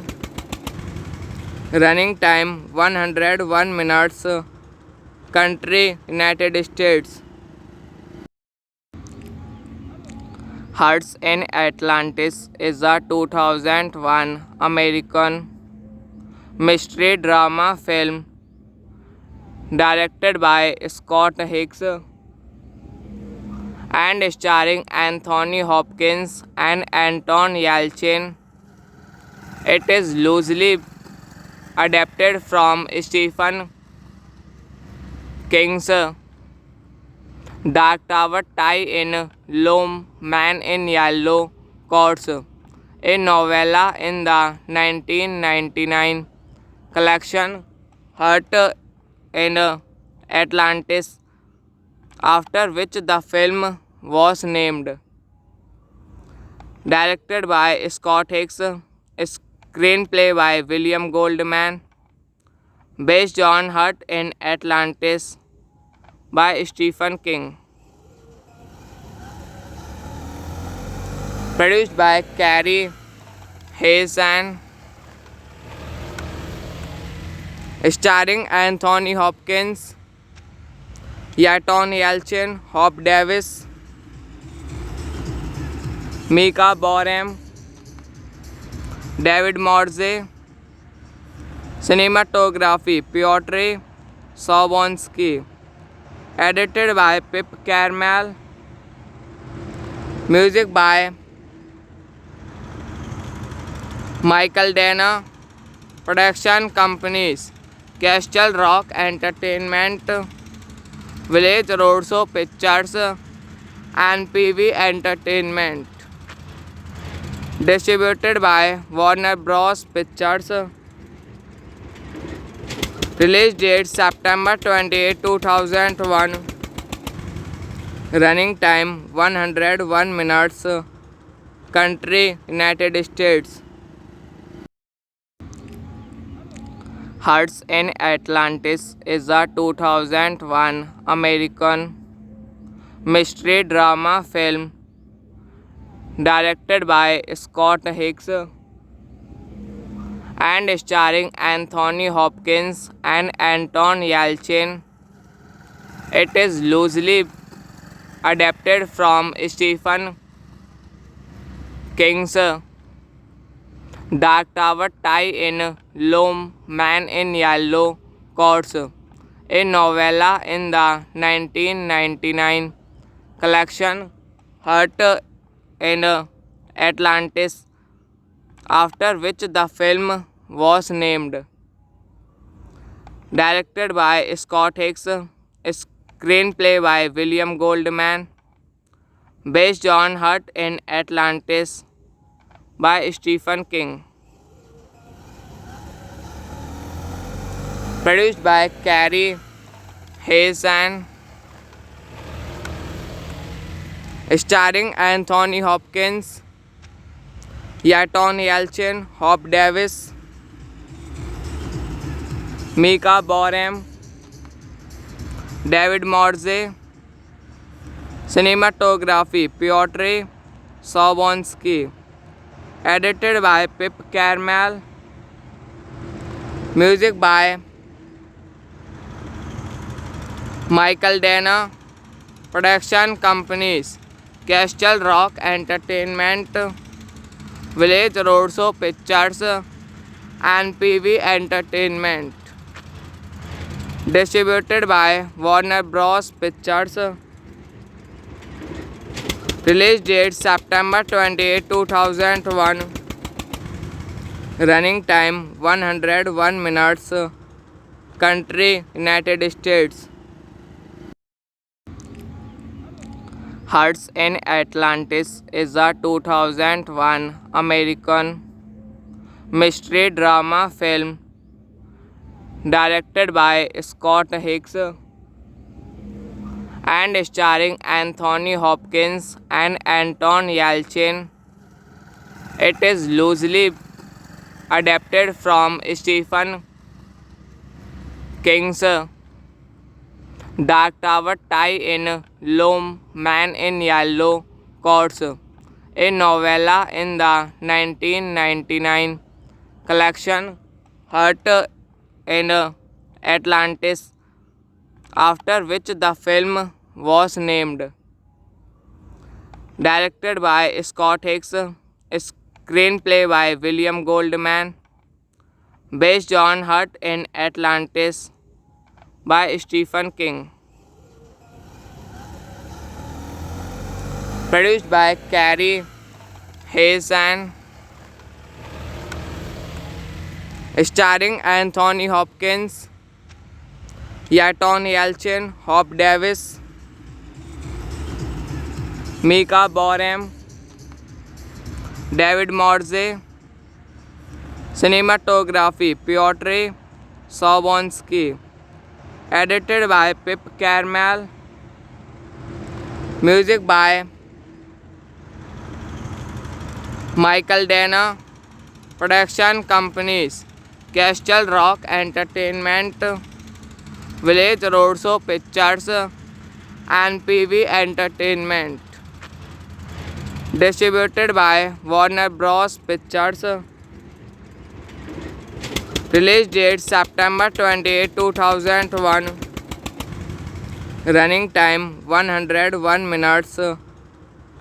Running time 101 minutes. Country United States. Hearts in Atlantis is a 2001 American mystery drama film directed by Scott Hicks and starring Anthony Hopkins and Anton Yelchin. It is loosely adapted from Stephen King's Dark Tower Tie in Loam, Man in Yellow Coats, a novella in the 1999 collection Hurt in Atlantis, after which the film was named. Directed by Scott Hicks, screenplay by William Goldman, based on Hurt in Atlantis by Stephen King. Produced by Carrie Hazen, starring Anthony Hopkins, Yaton Yelchin, Hop Davis, Mika Boram, David Morze. Cinematography Piotr Sobonsky. Edited by Pip Carmel. Music by Michael Dana. Production companies Castle Rock Entertainment, Village Roadshow Pictures, and PV Entertainment. Distributed by Warner Bros. Pictures. Release date September 28, 2001. Running time 101 minutes. Country United States. Hearts in Atlantis is a 2001 American mystery drama film directed by Scott Hicks and starring Anthony Hopkins and Anton Yelchin. It is loosely adapted from Stephen King's Dark Tower Tie in Loam, Man in Yellow Coats, a novella in the 1999 collection Hurt in Atlantis, after which the film was named. Directed by Scott Hicks, screenplay by William Goldman, based on Hurt in Atlantis by Stephen King. Produced by Carrie Hazen, starring Anthony Hopkins, Yaton Yelchin, Hop Davis, Mika Boram, David Morze. Cinematography Piotr Sobonsky. Edited by Pip Carmel. Music by Michael Dana. Production companies Castle Rock Entertainment, Village Roadshow Pictures, and PV Entertainment. Distributed by Warner Bros. Pictures. Release date September 28, 2001. Running time 101 minutes. Country United States. Hearts in Atlantis is a 2001 American mystery drama film directed by Scott Hicks and starring Anthony Hopkins and Anton Yelchin. It is loosely adapted from Stephen King's Dark Tower Tie in Loam, Man in Yellow Coats, a novella in the 1999 collection Hurt in Atlantis, after which the film was named. Directed by Scott Hicks, screenplay by William Goldman, based on Hurt in Atlantis by Stephen King. Produced by Carrie Hazen, starring Anthony Hopkins, Yaton Yelchin, Hop Davis, Mika Boram, David Morze. Cinematography Piotr Sobonsky. Edited by Pip Carmel. Music by Michael Dana. Production companies Castle Rock Entertainment, Village Roadshow Pictures and PV Entertainment. Distributed by Warner Bros. Pictures. Release date September 28, 2001. Running time 101 minutes.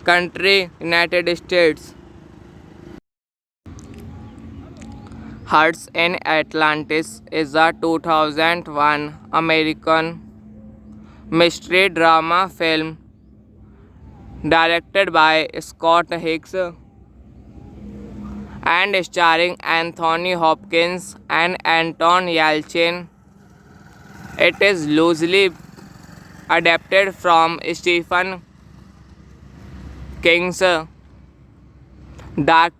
Country United States. Hearts in Atlantis is a 2001 American mystery drama film directed by Scott Hicks and starring Anthony Hopkins and Anton Yelchin. It is loosely adapted from Stephen King's Dark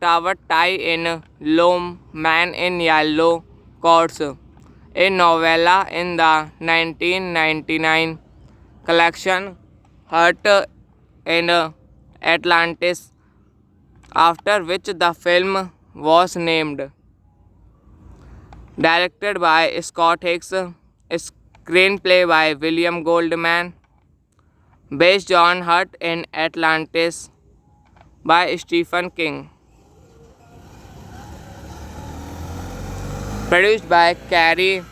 Tower tie-in Lone Man in Yellow Coats, a novella in the 1999 collection Heart in Atlantis, after which the film was named. Directed by Scott Hicks, screenplay by William Goldman, based on Heart in Atlantis by Stephen King. Produced by Carrie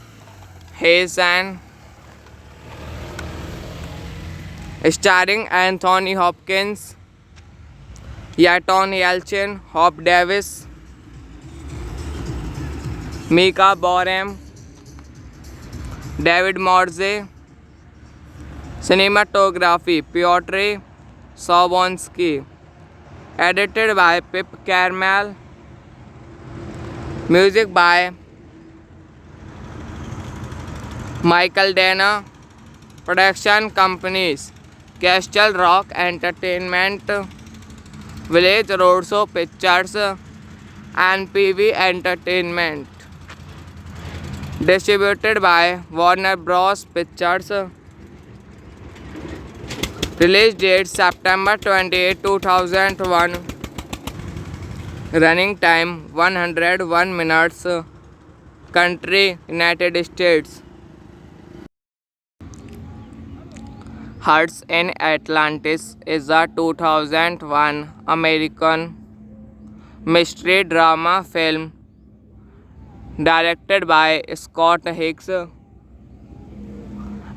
Hazen. Starring Anthony Hopkins, Anton Yelchin, Hop Davis, Mika Boram, David Morze. Cinematography Piotr Sobonsky. Edited by Pip Carmel. Music by Michael Dana. Production companies Castle Rock Entertainment, Village Roadshow Pictures and PV Entertainment. Distributed by Warner Bros. Pictures. Release date September 28, 2001. Running time 101 minutes. Country United States. Hearts in Atlantis is a 2001 American mystery drama film directed by Scott Hicks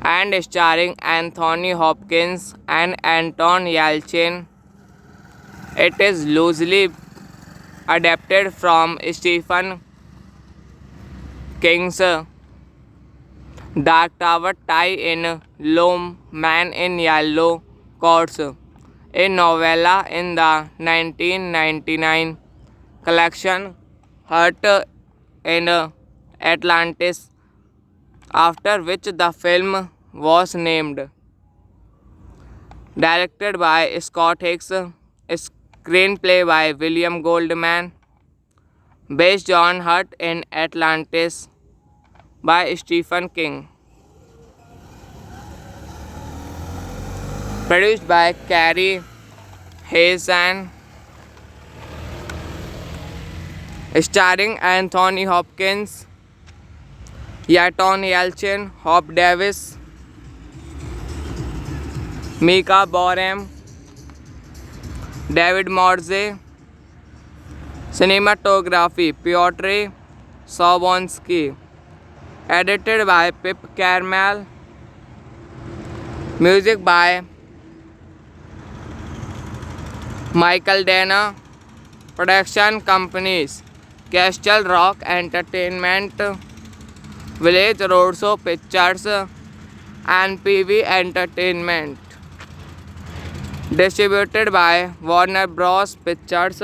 and starring Anthony Hopkins and Anton Yelchin. It is loosely adapted from Stephen King's Dark Tower tie-in Lone Man in Yellow Coats, a novella in the 1999 collection Heart in Atlantis, after which the film was named. Directed by Scott Hicks, screenplay by William Goldman, based on Heart in Atlantis by Stephen King. Produced by Carrie Hazen. Starring Anthony Hopkins, Anton Yelchin, Hop Davis, Mika Boram, David Morze. Cinematography Piotr Sobonsky. Edited by Pip Carmel. Music by Michael Dana. Production companies Castle Rock Entertainment, Village Roadshow Pictures and PV Entertainment. Distributed by Warner Bros. Pictures.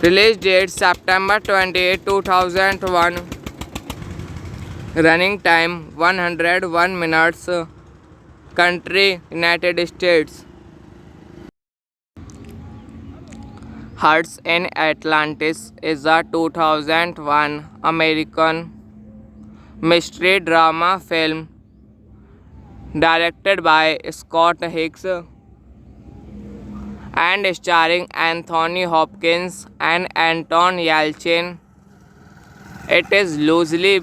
Release date September 28, 2001. Running time 101 minutes. Country, United States. Hearts in Atlantis is a 2001 American mystery drama film directed by Scott Hicks and starring Anthony Hopkins and Anton Yelchin. It is loosely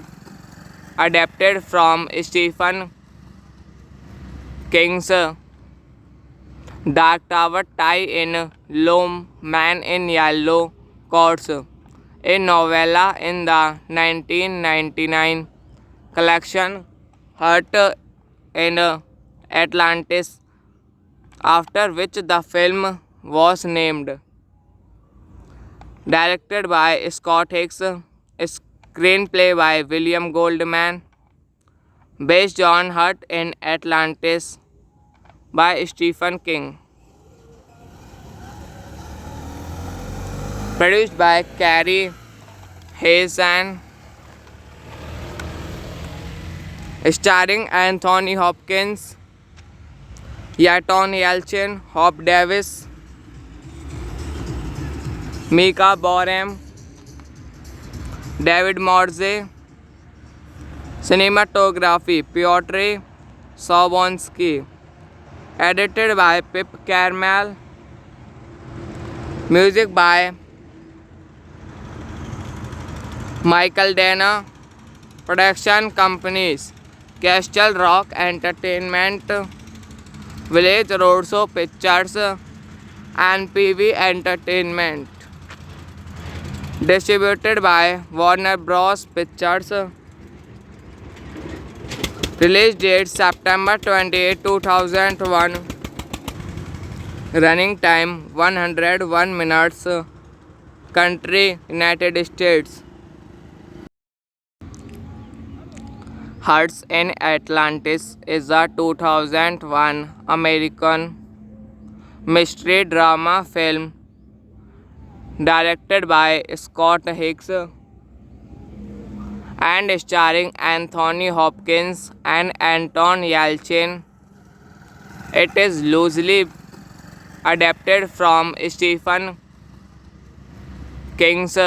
adapted from Stephen King's Dark Tower tie-in Lone Man in Yellow Coats, a novella in the 1999 collection Heart in Atlantis, after which the film was named. Directed by Scott Hicks, screenplay by William Goldman, based on Heart in Atlantis by Stephen King. Produced by Carrie Hazen, starring Anthony Hopkins, Anton Yelchin, Hope Davis, Mika Boram, David Morse. Cinematography Piotr Sobonsky. Edited by Pip Carmel. Music by Michael Dana. Production companies Castle Rock Entertainment, Village Roadshow Pictures, and PV Entertainment. Distributed by Warner Bros. Pictures. Release date September 28, 2001. Running time 101 minutes. Country, United States. Hearts in Atlantis is a 2001 American mystery drama film directed by Scott Hicks and starring Anthony Hopkins and Anton Yelchin. It is loosely adapted from Stephen King's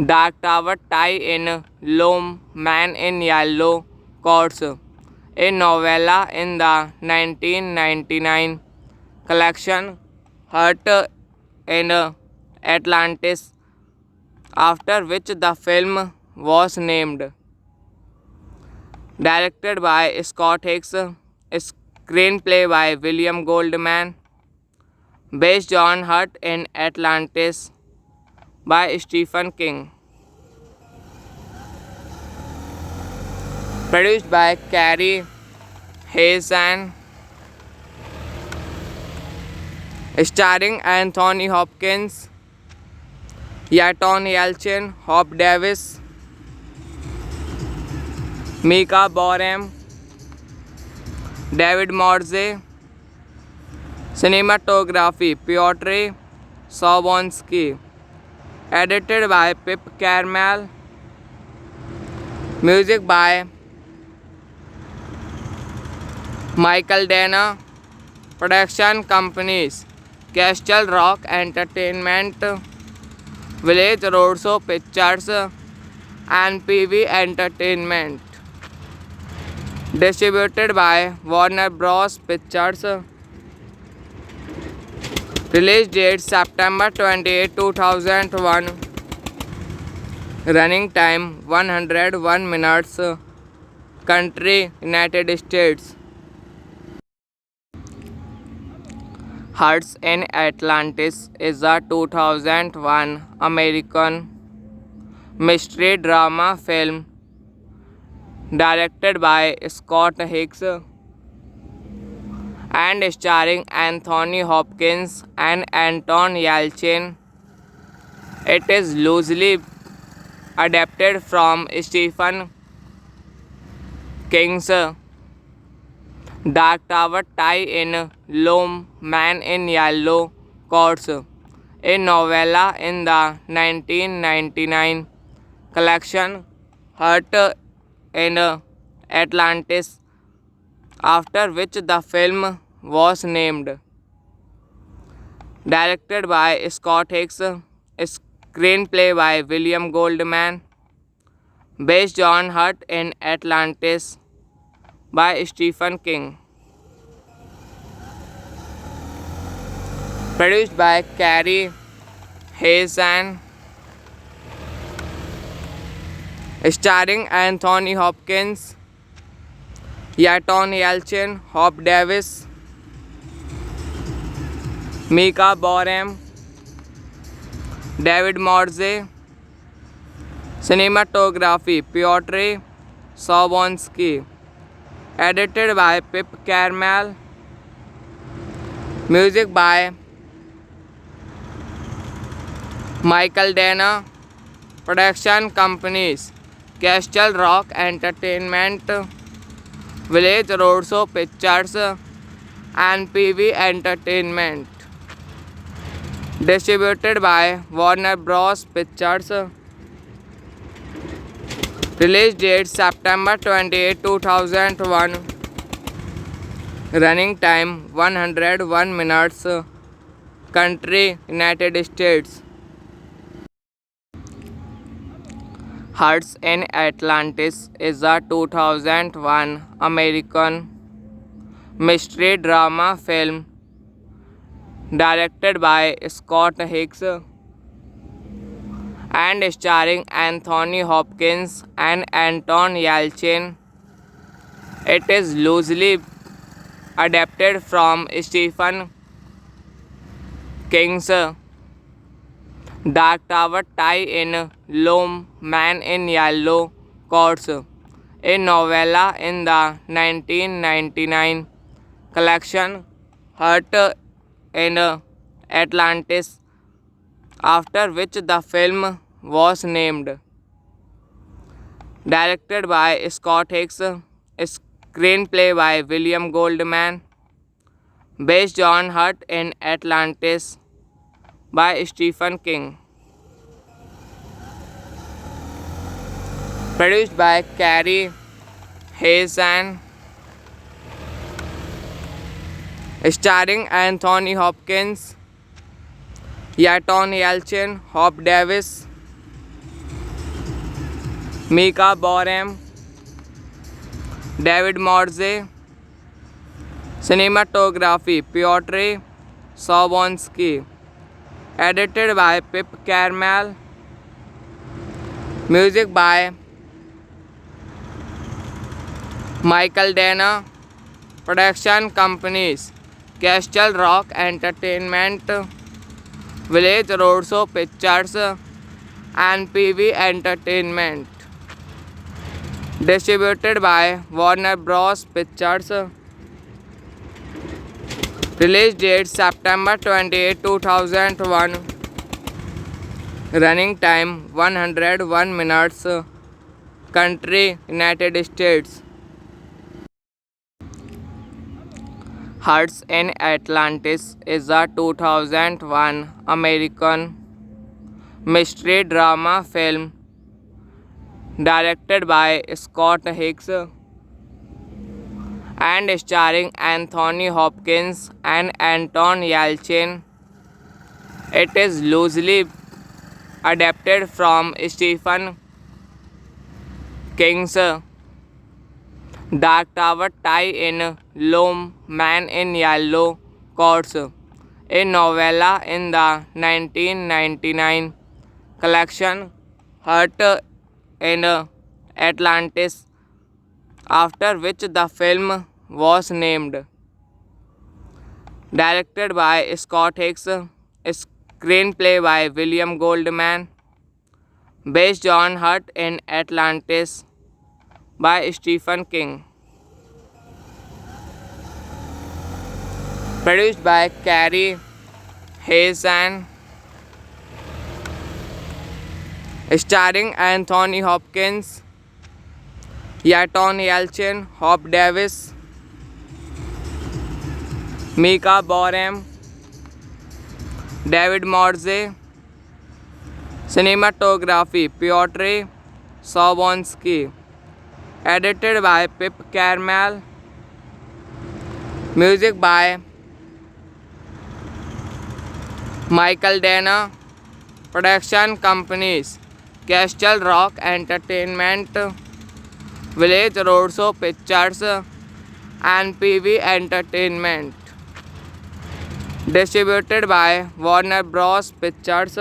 Dark Tower tie-in Lone Man in Yellow Coats, a novella in the 1999 collection Heart in Atlantis, after which the film was named. Directed by Scott Hicks, screenplay by William Goldman, based on Heart in Atlantis by Stephen King. Produced by Carrie Hazen, starring Anthony Hopkins, Anton Yelchin, Hope Davis, Mika Boram, David Morse. Cinematography Piotr Sobonsky. Edited by Pip Carmel. Music by Michael Dana. Production companies Castle Rock Entertainment, Village Roadshow Pictures, and PV Entertainment. Distributed by Warner Bros. Pictures. Release date September 28, 2001. Running time 101 minutes. Country, United States. Hearts in Atlantis is a 2001 American mystery drama film directed by Scott Hicks and starring Anthony Hopkins and Anton Yelchin. It is loosely adapted from Stephen King's Dark Tower tie-in Lone Man in Yellow Coats, a novella in the 1999 collection Heart in Atlantis, after which the film was named. Directed by Scott Hicks, screenplay by William Goldman, based on Hut in Atlantis by Stephen King. Produced by Carrie Hazen, starring Anthony Hopkins, Yaton Yelchin, Hope Davis, Mika Boram, David Morze. Cinematography Piotr Sobonsky. Edited by Pip Carmel. Music by Michael Dana. Production companies Castle Rock Entertainment, Village Roadshow Pictures, and PV Entertainment. Distributed by Warner Bros. Pictures. Release date September 28, 2001. Running time 101 minutes. Country United States. Hearts in Atlantis is a 2001 American mystery drama film directed by Scott Hicks and starring Anthony Hopkins and Anton Yelchin. It is loosely adapted from Stephen King's Dark Tower tie-in Lone Man in Yellow Coats, a novella in the 1999 collection Hut in Atlantis, after which the film was named. Directed by Scott Hicks, screenplay by William Goldman, based on Hut in Atlantis by Stephen King. Produced by Carrie Hazen, starring Anthony Hopkins, Yaton Yelchin, Hope Davis, Mika Boram, David Morze. Cinematography Piotr Sobonsky. Edited by Pip Carmel. Music by Michael Dana. Production companies Castle Rock Entertainment, Village Roadshow Pictures, and PV Entertainment. Distributed by Warner Bros. Pictures. Release date September 28, 2001. Running time 101 minutes. Country United States. Hearts in Atlantis is a 2001 American mystery drama film directed by Scott Hicks and starring Anthony Hopkins and Anton Yelchin. It is loosely adapted from Stephen King's Dark Tower tie-in Lone Man in Yellow Coats, a novella in the 1999 collection Hut in Atlantis, after which the film was named. Directed by Scott Hicks, screenplay by William Goldman, based on Hut in Atlantis by Stephen King. Produced by Carrie Hazen, starring Anthony Hopkins, Yaton Yelchin, Hope Davis, Mika Boram, David Morze. Cinematography Piotr Sobonsky. Edited by Pip Carmel. Music by Michael Dana. Production companies Castle Rock Entertainment, Village Roadshow Pictures, and PV Entertainment. Distributed by Warner Bros. Pictures.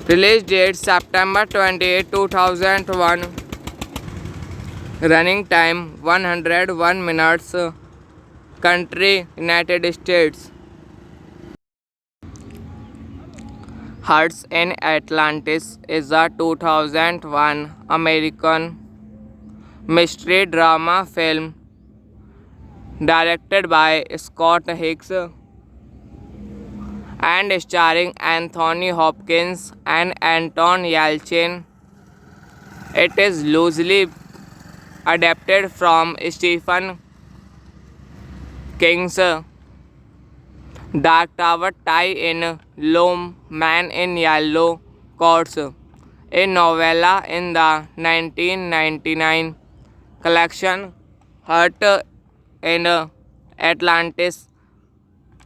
Release date September 28, 2001. Running time 101 minutes. Country United States. Hearts in Atlantis is a 2001 American mystery drama film directed by Scott Hicks and starring Anthony Hopkins and Anton Yelchin. It is loosely adapted from Stephen King's Dark Tower tie-in Lone Man in Yellow Coats, a novella in the 1999 collection Heart in Atlantis,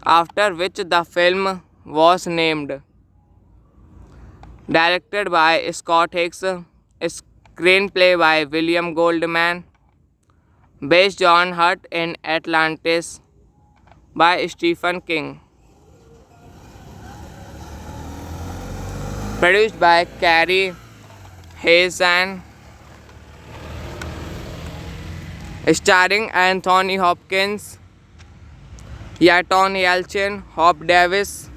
after which the film was named. Directed by Scott Hicks, screenplay by William Goldman, based on Heart in Atlantis by Stephen King. Produced by Carrie Hazen, starring Anthony Hopkins, Anton Yelchin, Hope Davis,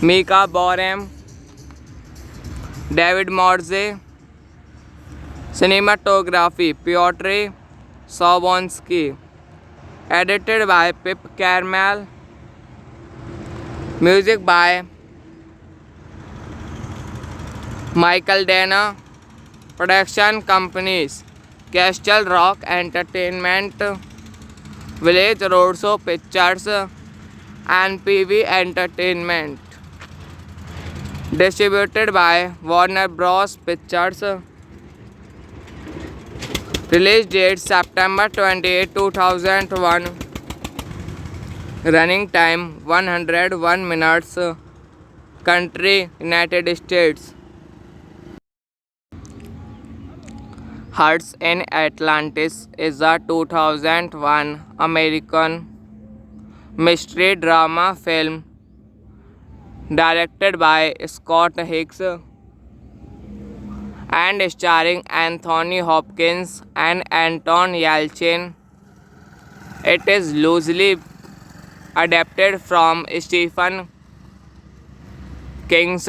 Mika Boram, David Morse. Cinematography Piotr Sobonsky. Edited by Pip Carmel. Music by Michael Dana. Production companies Castle Rock Entertainment, Village Roadshow Pictures, and PV Entertainment. Distributed by Warner Bros. Pictures. Release date September 28, 2001. Running time 101 minutes. Country United States. Hearts in Atlantis is a 2001 American mystery drama film directed by Scott Hicks and starring Anthony Hopkins and Anton Yelchin. It is loosely adapted from Stephen King's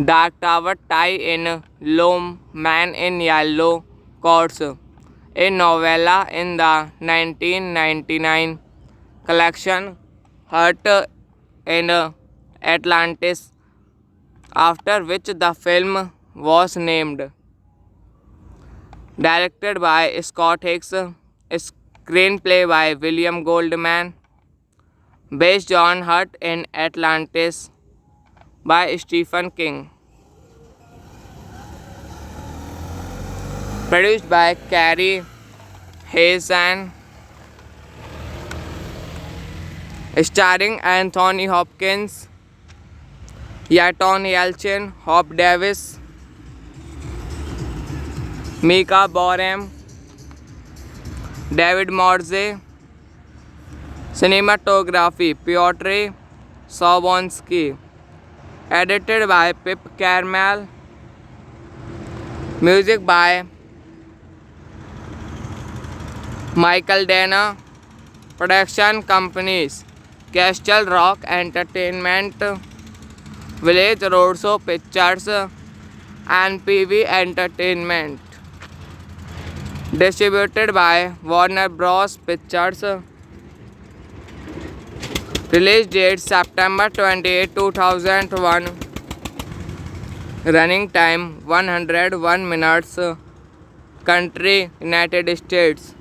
Dark Tower tie-in Lone Man in Yellow Coats, a novella in the 1999 collection Heart in Atlantis, after which the film was named. Directed by Scott Hicks, screenplay by William Goldman, based on Heart in Atlantis by Stephen King. Produced by Carrie Hazen, starring Anthony Hopkins, Anton Yelchin, Hope Davis, Mika Boram, David Morse. Cinematography Piotr Sobonsky. Edited by Pip Carmel. Music by Michael Dana. Production companies Castle Rock Entertainment, Village Roadshow Pictures, and PV Entertainment. Distributed by Warner Bros. Pictures. Release date September 28, 2001. Running time 101 minutes. Country United States.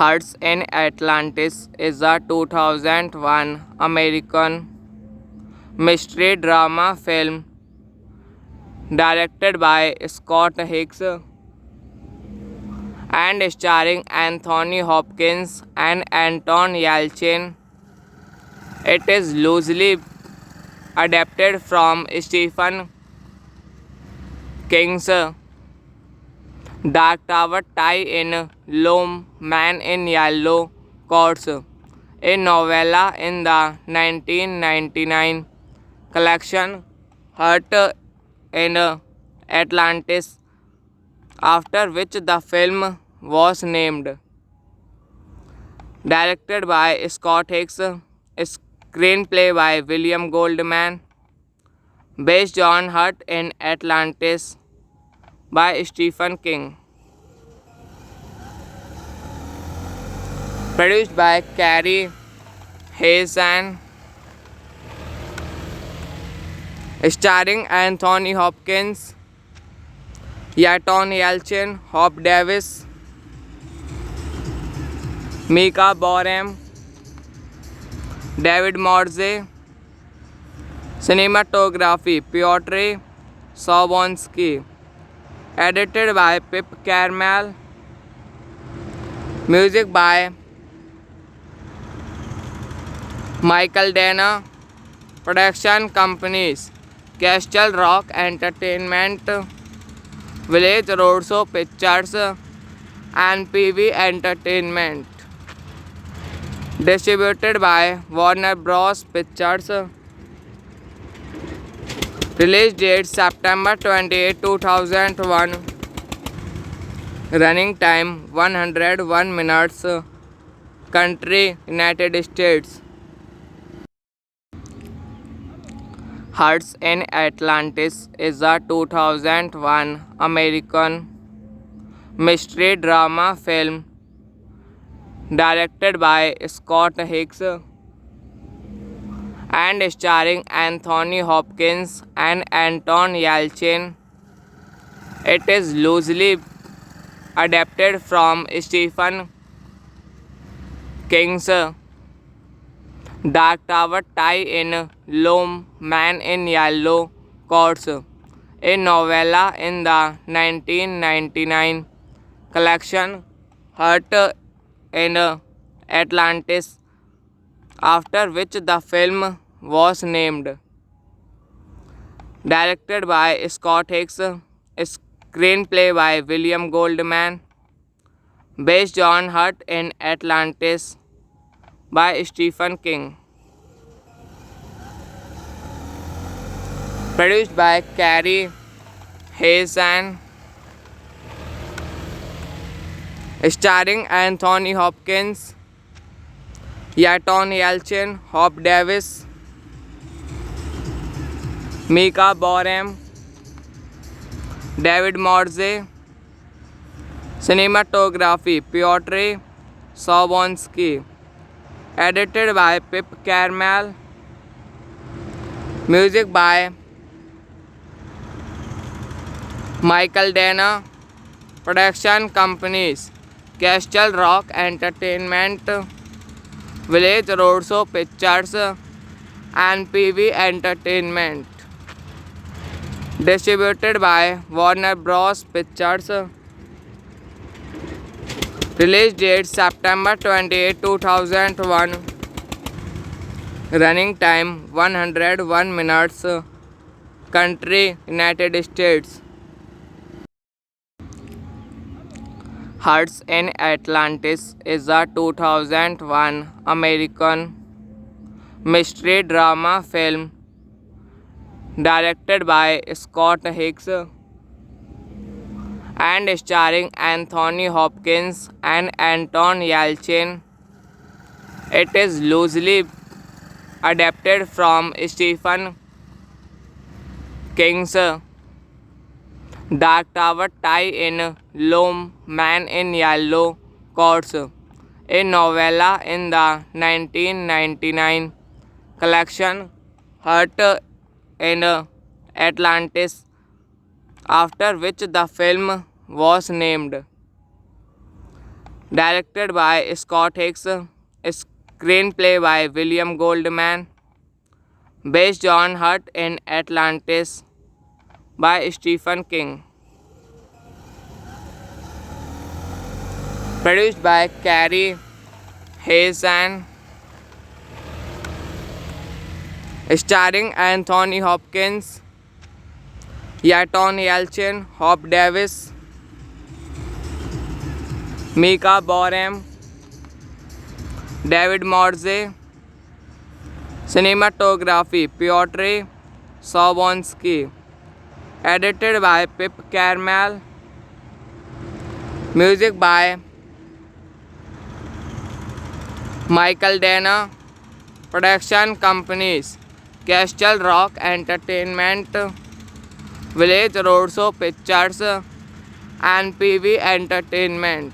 Hearts in Atlantis is a 2001 American mystery drama film directed by Scott Hicks and starring Anthony Hopkins and Anton Yelchin. It is loosely adapted from Stephen King's Dark Tower tie-in Lone Man in Yellow Coats, a novella in the 1999 collection Hurt in Atlantis, after which the film was named. Directed by Scott Hicks, screenplay by William Goldman, based on Hurt in Atlantis by Stephen King. Produced by Carrie Hazen, starring Anthony Hopkins, Anton Yelchin, Hope Davis, Mika Boram, David Morse. Cinematography Piotr Sobonsky. Edited by Pip Carmel. Music by Michael Dana. Production companies Castle Rock Entertainment, Village Roadshow Pictures and PV Entertainment. Distributed by Warner Bros. Pictures. Release date September 28, 2001. Running time 101 minutes. Country United States. Hearts in Atlantis is a 2001 American mystery drama film directed by Scott Hicks and starring Anthony Hopkins and Anton Yelchin. It is loosely adapted from Stephen King's Dark Tower tie-in Lone Man in Yellow Coats, a novella in the 1999 collection Hurt in Atlantis, after which the film was named. Directed by Scott Hicks, screenplay by William Goldman, based on Hurt in Atlantis by Stephen King. Produced by Carrie Hazen, starring Anthony Hopkins, Anton Yelchin, Hope Davis, Mika Boram, David Morse. Cinematography Piotr Sobonsky. Edited by Pip Carmel. Music by Michael Dana. Production companies Castle Rock Entertainment, Village Roadshow Pictures and PV Entertainment. Distributed by Warner Bros. Pictures. Release date September 28, 2001. Running time 101 minutes. Country United States. Hearts in Atlantis is a 2001 American mystery drama film directed by Scott Hicks and starring Anthony Hopkins and Anton Yelchin. It is loosely adapted from Stephen King's Dark Tower tie-in Lone Man in Yellow Coats, a novella in the 1999 collection Hurt in Atlantis, after which the film was named. Directed by Scott Hicks, screenplay by William Goldman, based on Hurt in Atlantis by Stephen King. Produced by Carrie Hayes, starring Anthony Hopkins, Yaton Yelchin, Hope Davis, Mika Boram, David Morze. Cinematography Piotr Sobonsky. Edited by Pip Carmel. Music by Michael Dana. Production companies Castle Rock Entertainment, Village Roadshow Pictures, and PV Entertainment.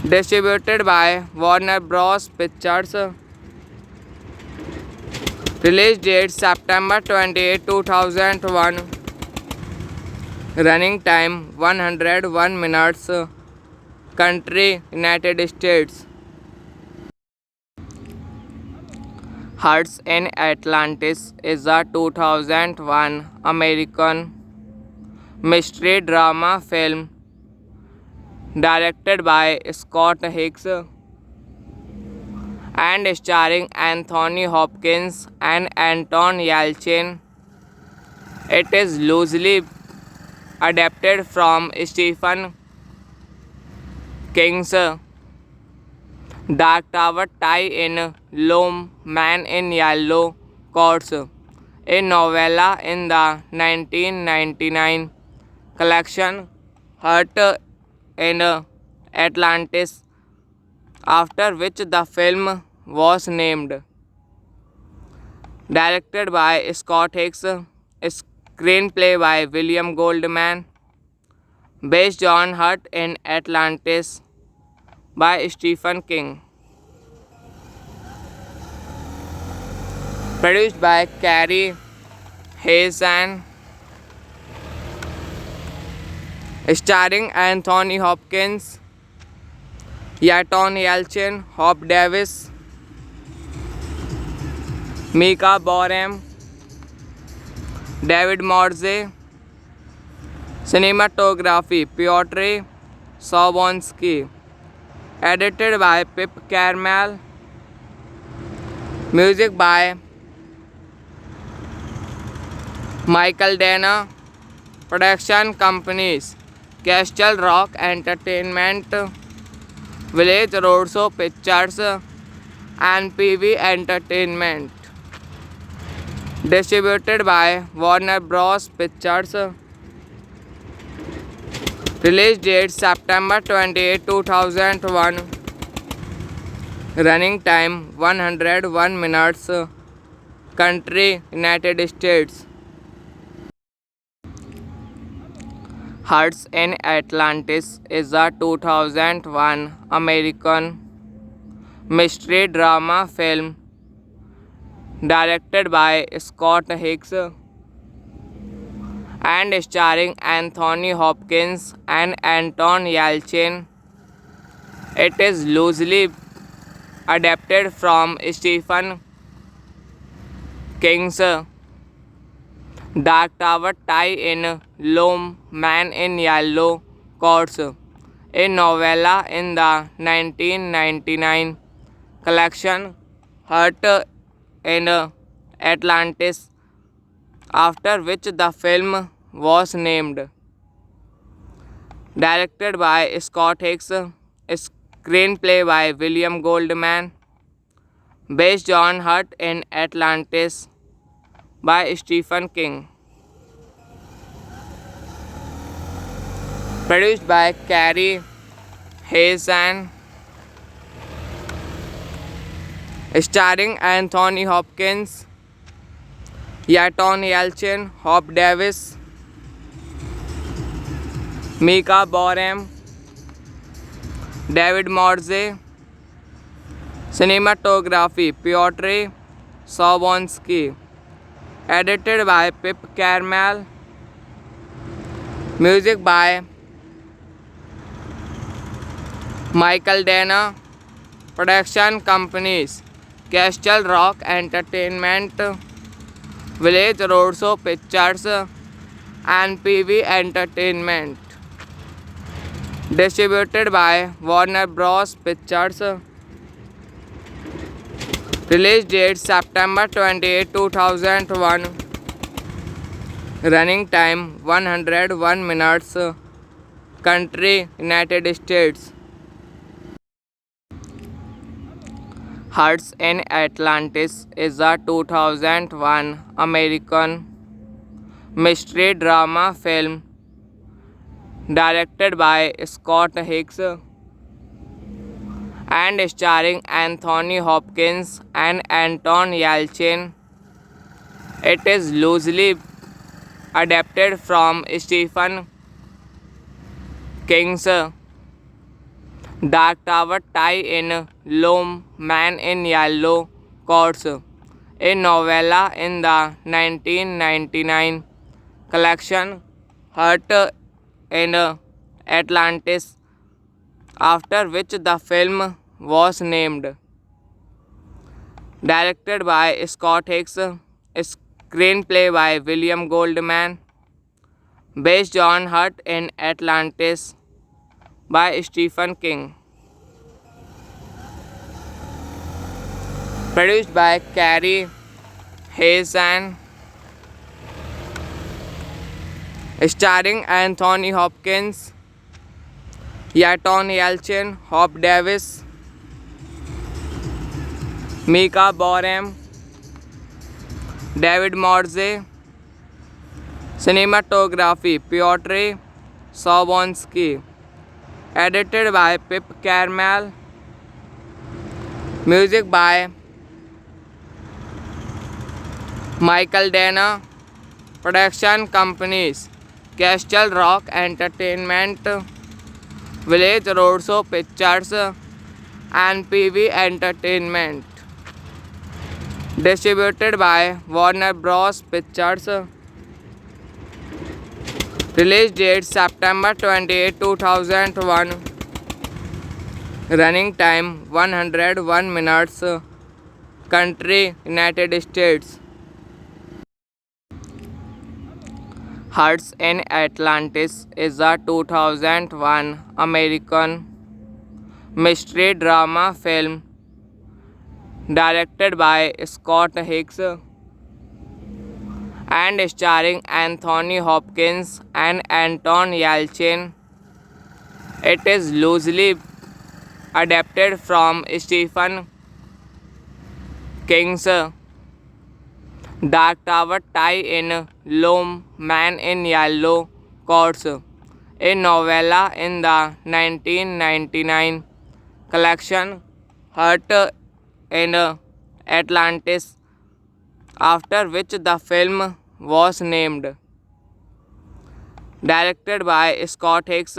Distributed by Warner Bros. Pictures. Release date September 28, 2001. Running time 101 minutes. Country United States. Hearts in Atlantis is a 2001 American mystery drama film directed by Scott Hicks and starring Anthony Hopkins and Anton Yelchin. It is loosely adapted from Stephen King's Dark Tower tie-in Lone Man in Yellow Coats, a novella in the 1999 collection Heart in Atlantis, after which the film was named. Directed by Scott Hicks, screenplay by William Goldman, based on Heart in Atlantis by Stephen King. Produced by Carrie Hayes, starring Anthony Hopkins, Yaton Yelchin, Hope Davis, Mika Boram, David Morze. Cinematography Piotr Sobonsky. Edited by Pip Carmel. Music by Michael Dana. Production companies Castle Rock Entertainment, Village Roadshow Pictures, and PV Entertainment. Distributed by Warner Bros. Pictures. Release date September 28, 2001. Running time 101 minutes. Country United States. Hearts in Atlantis is a 2001 American mystery drama film directed by Scott Hicks and starring Anthony Hopkins and Anton Yelchin. It is loosely adapted from Stephen King's Dark Tower tie-in Lone Man in Yellow Coats, a novella in the 1999 collection Heart in Atlantis, after which the film was named. Directed by Scott Hicks, screenplay by William Goldman, based on Heart in Atlantis by Stephen King. Produced by Carrie Hayes, starring Anthony Hopkins, Yaton Yelchin, Hope Davis, Mika Boram, David Morze. Cinematography Piotr Sobonsky. Edited by Pip Carmel. Music by Michael Dana. Production companies Castle Rock Entertainment, Village Roadshow Pictures, and PV Entertainment. Distributed by Warner Bros. Pictures. Release date September 28, 2001. Running time 101 minutes. Country United States. Hearts in Atlantis is a 2001 American mystery drama film directed by Scott Hicks and starring Anthony Hopkins and Anton Yelchin. It is loosely adapted from Stephen King's Dark Tower tie-in Lone Man in Yellow Coats, a novella in the 1999 collection Heart in Atlantis, after which the film was named. Directed by Scott Hicks, screenplay by William Goldman, based on Heart in Atlantis by Stephen King. Produced by Carrie Hazen, starring Anthony Hopkins, Anton Yelchin, Hope Davis, Mika Boram, David Morse. Cinematography Piotr Sobonsky. Edited by Pip Carmel. Music by Michael Dana. Production companies Castle Rock Entertainment, Village Roadshow Pictures and PV Entertainment. Distributed by Warner Bros. Pictures. Release date September 28, 2001. Running time 101 minutes. Country United States. Hearts in Atlantis is a 2001 American mystery drama film directed by Scott Hicks and starring Anthony Hopkins and Anton Yelchin. It is loosely adapted from Stephen King's Dark Tower tie-in Lone Man in Yellow Coats, a novella in the 1999 collection Heart in Atlantis, after which the film was named. Directed by Scott Hicks,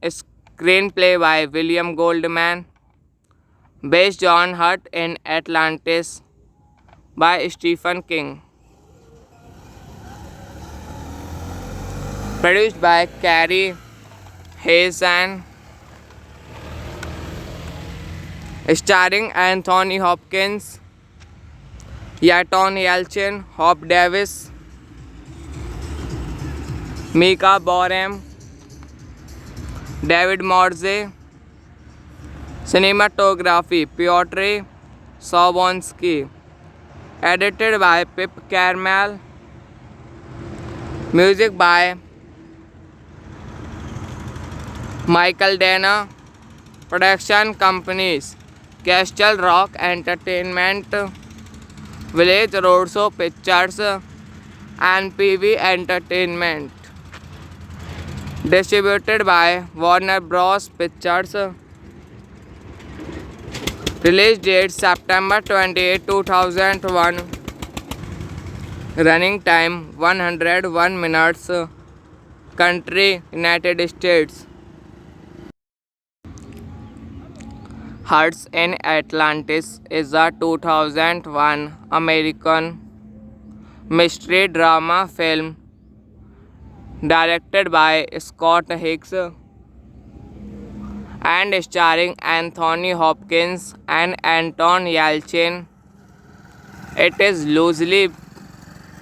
screenplay by William Goldman, based on Heart in Atlantis by Stephen King. Produced by Carrie Hazen, starring Anthony Hopkins, Anton Yelchin, Hope Davis, Mika Boram, David Morse. Cinematography Piotr Sobonsky. Edited by Pip Carmel. Music by Michael Dana. Production companies Castle Rock Entertainment, Village Roadshow Pictures and PV Entertainment. Distributed by Warner Bros. Pictures. Release date September 28, 2001. Running time 101 minutes. Country United States. Hearts in Atlantis is a 2001 American mystery drama film directed by Scott Hicks and starring Anthony Hopkins and Anton Yelchin. It is loosely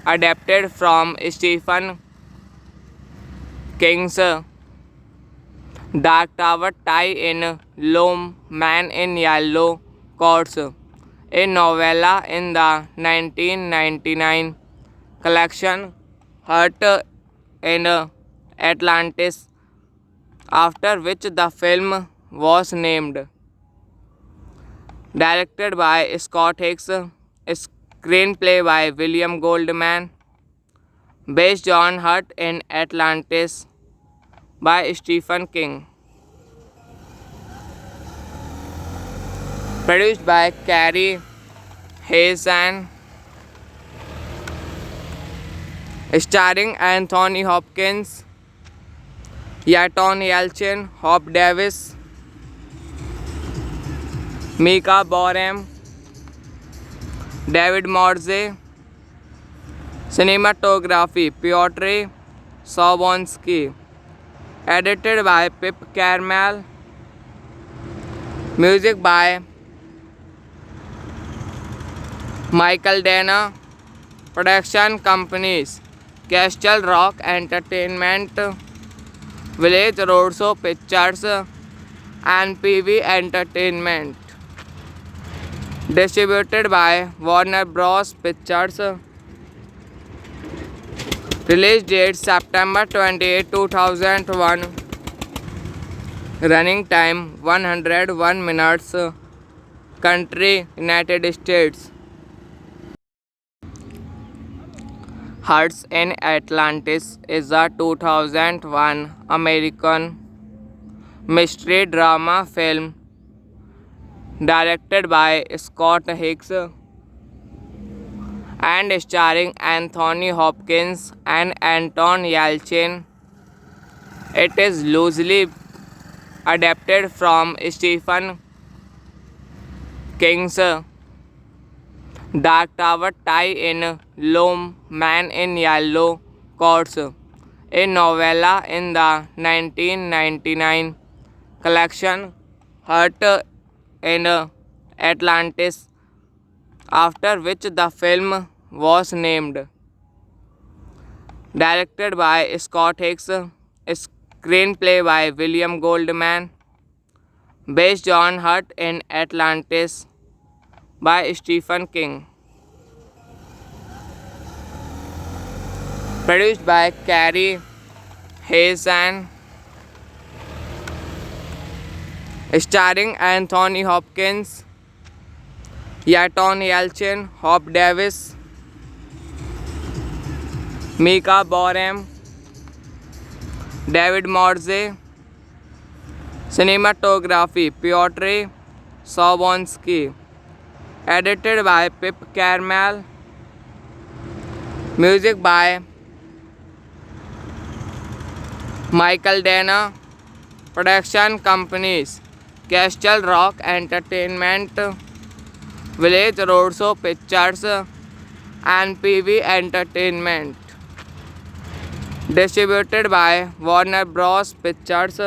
adapted from Stephen King's Dark Tower Tie in Loam, Man in Yellow Coats, a novella in the 1999 collection Hurt in Atlantis, after which the film was named. Directed by Scott Hicks, screenplay by William Goldman, based on Hurt in Atlantis by Stephen King. Produced by Carrie Hazen, starring Anthony Hopkins, Yaton Yelchin, Hope Davis, Mika Boram, David Morze. Cinematography Piotr Sobonsky. Edited by Pip Carmel. Music by Michael Dana. Production companies Castle Rock Entertainment, Village Roadshow Pictures, and PV Entertainment. Distributed by Warner Bros. Pictures. Release date September 28, 2001. Running time 101 minutes. Country United States. Hearts in Atlantis is a 2001 American mystery drama film directed by Scott Hicks and starring Anthony Hopkins and Anton Yelchin. It is loosely adapted from Stephen King's Dark Tower Tie in Loam, Man in Yellow Coats, a novella in the 1999 collection Hurt in Atlantis, after which the film was named. Directed by Scott Hicks, screenplay by William Goldman, based on Hurt in Atlantis by Stephen King. Produced by Carrie Hazen, starring Anthony Hopkins, Yaton Yelchin, Hope Davis, Mika Boram, David Morze. Cinematography Piotr Sobonsky. Edited by Pip Carmel. Music by Michael Dana. Production companies Castle Rock Entertainment, Village Roadshow Pictures, and PV Entertainment. Distributed by Warner Bros. Pictures.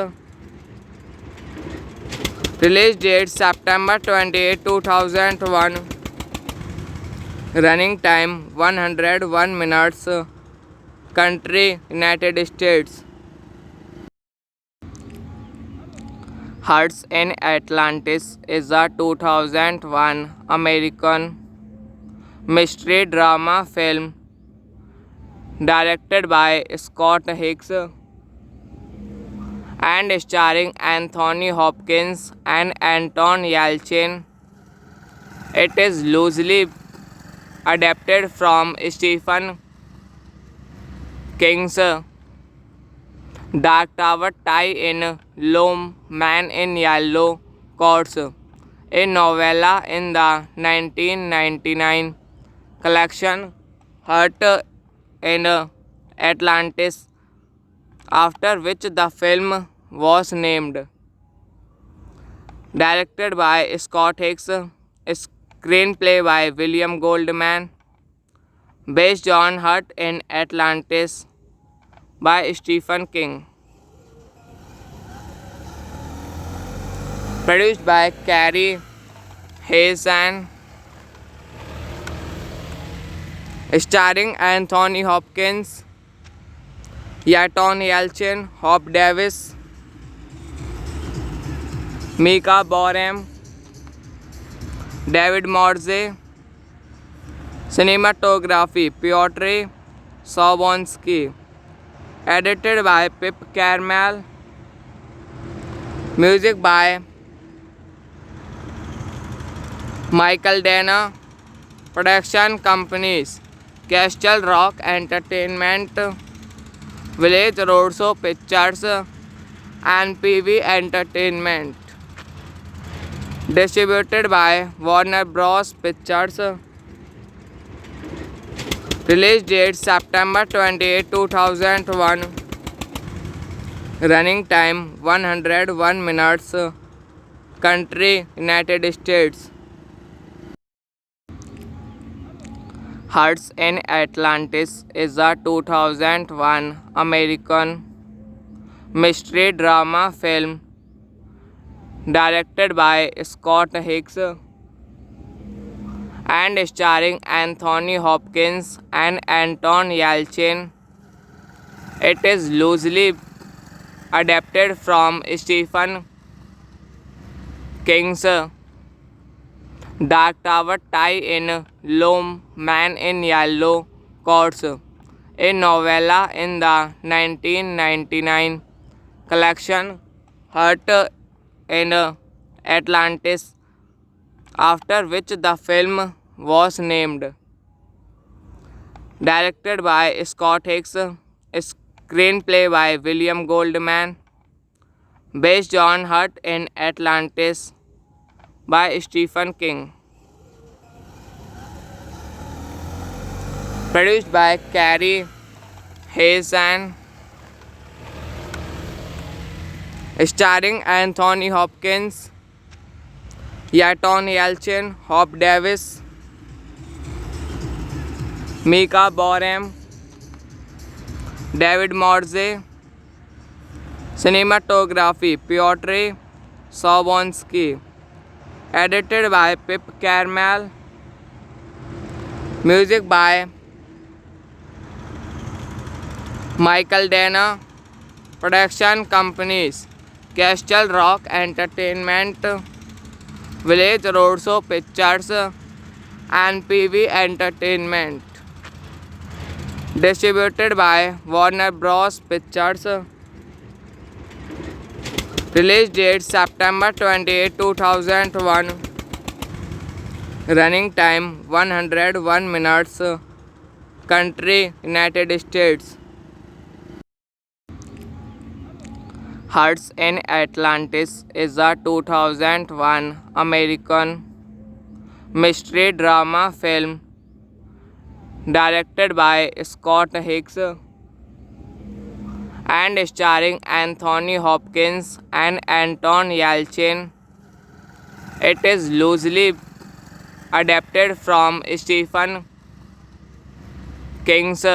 Release date September 28, 2001. Running time 101 minutes. Country United States. Hearts in Atlantis is a 2001 American mystery drama film directed by Scott Hicks and starring Anthony Hopkins and Anton Yelchin. It is loosely adapted from Stephen King's Dark Tower Tie in Loam, Man in Yellow Coats, a novella in the 1999 collection Hurt in Atlantis, after which the film was named. Directed by Scott Hicks, screenplay by William Goldman, based on Hurt in Atlantis by Stephen King. Produced by Carrie Hazen, starring Anthony Hopkins, Yaton Yelchin, Hop Davis, Mika Boram, David Morze. Cinematography Piotr Sobonsky. Edited by Pip Carmel. Music by Michael Dana. Production companies Castle Rock Entertainment, Village Roadshow Pictures, and PV Entertainment. Distributed by Warner Bros. Pictures. Release date September 28, 2001. Running time 101 minutes. Country United States. Hearts in Atlantis is a 2001 American mystery drama film directed by Scott Hicks and starring Anthony Hopkins and Anton Yelchin. It is loosely adapted from Stephen King's Dark Tower tie-in Lone Man in Yellow Coats, a novella in the 1999 collection Heart in Atlantis, after which the film was named. Directed by Scott Hicks, screenplay by William Goldman, based on Heart in Atlantis by Stephen King. Produced by Carrie Hazen. Starring Anthony Hopkins, Yaton Yelchin, Hop Davis, Mika Boram, David Morze. Cinematography Piotr Sobonsky. Edited by Pip Carmel. Music by Michael Dana. Production companies Castle Rock Entertainment, Village Roadshow Pictures, and PV Entertainment. Distributed by Warner Bros. Pictures. Release date September 28, 2001. Running time 101 minutes. Country United States. Hearts in Atlantis is a 2001 American mystery drama film directed by Scott Hicks and starring Anthony Hopkins and Anton Yelchin. It is loosely adapted from Stephen King's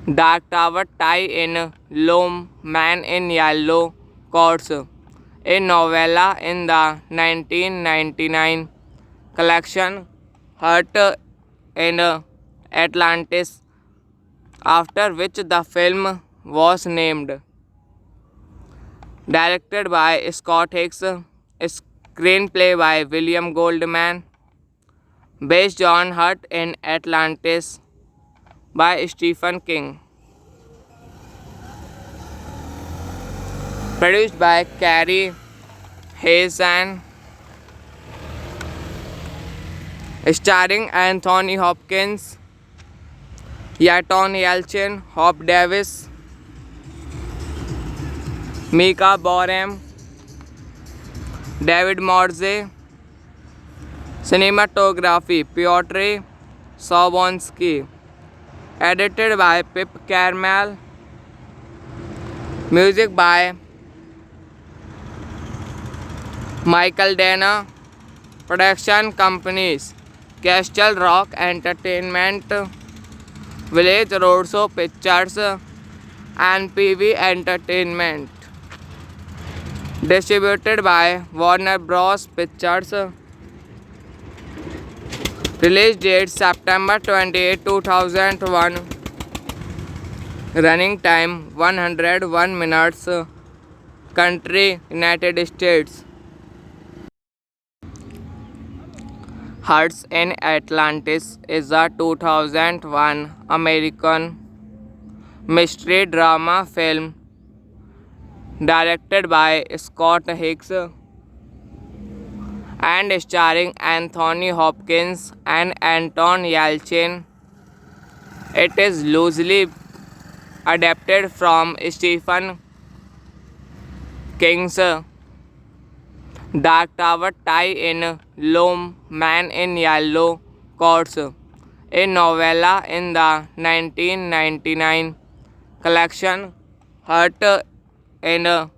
Dark Tower tie-in Lone Man in Yellow Coats, a novella in the 1999 collection Heart in Atlantis, after which the film was named. Directed by Scott Hicks, screenplay by William Goldman, based on Heart in Atlantis by Stephen King. Produced by Carrie Hazen. Starring Anthony Hopkins, Yaton Yelchin, Hop Davis, Mika Boram, David Morze. Cinematography Piotr Sobonsky. Edited by Pip Carmel. Music by Michael Dana. Production companies Castle Rock Entertainment, Village Roadshow Pictures, and PV Entertainment. Distributed by Warner Bros. Pictures. Release date September 28, 2001. Running time 101 minutes. Country United States. Hearts in Atlantis is a 2001 American mystery drama film directed by Scott Hicks and starring Anthony Hopkins and Anton Yelchin. It is loosely adapted from Stephen King's Dark Tower tie-in Lone Man in Yellow Coats, a novella in the 1999 collection Heart in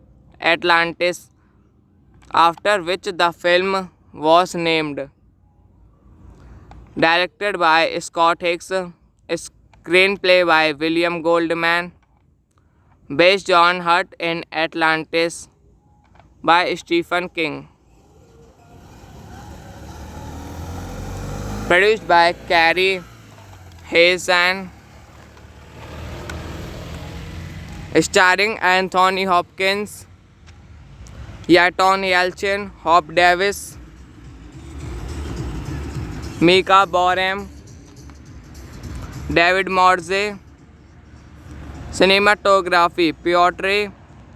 Atlantis, after which the film was named. Directed by Scott Hicks, screenplay by William Goldman, based on Heart in Atlantis by Stephen King. Produced by Carrie Hazen, starring Anthony Hopkins, Anton Yelchin, Hope Davis, Mika Boram, David Morse. Cinematography Piotr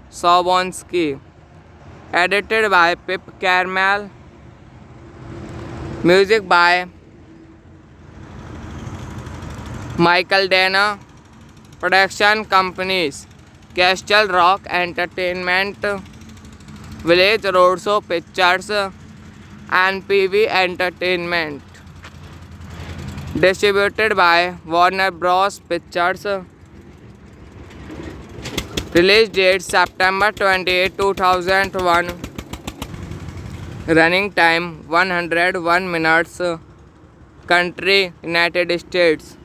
Sobonsky. Edited by Pip Carmel. Music by Michael Dana. Production companies Castle Rock Entertainment, Village Roadshow Pictures, and PV Entertainment. Distributed by Warner Bros. Pictures. Release date September 28, 2001. Running time 101 minutes. Country United States.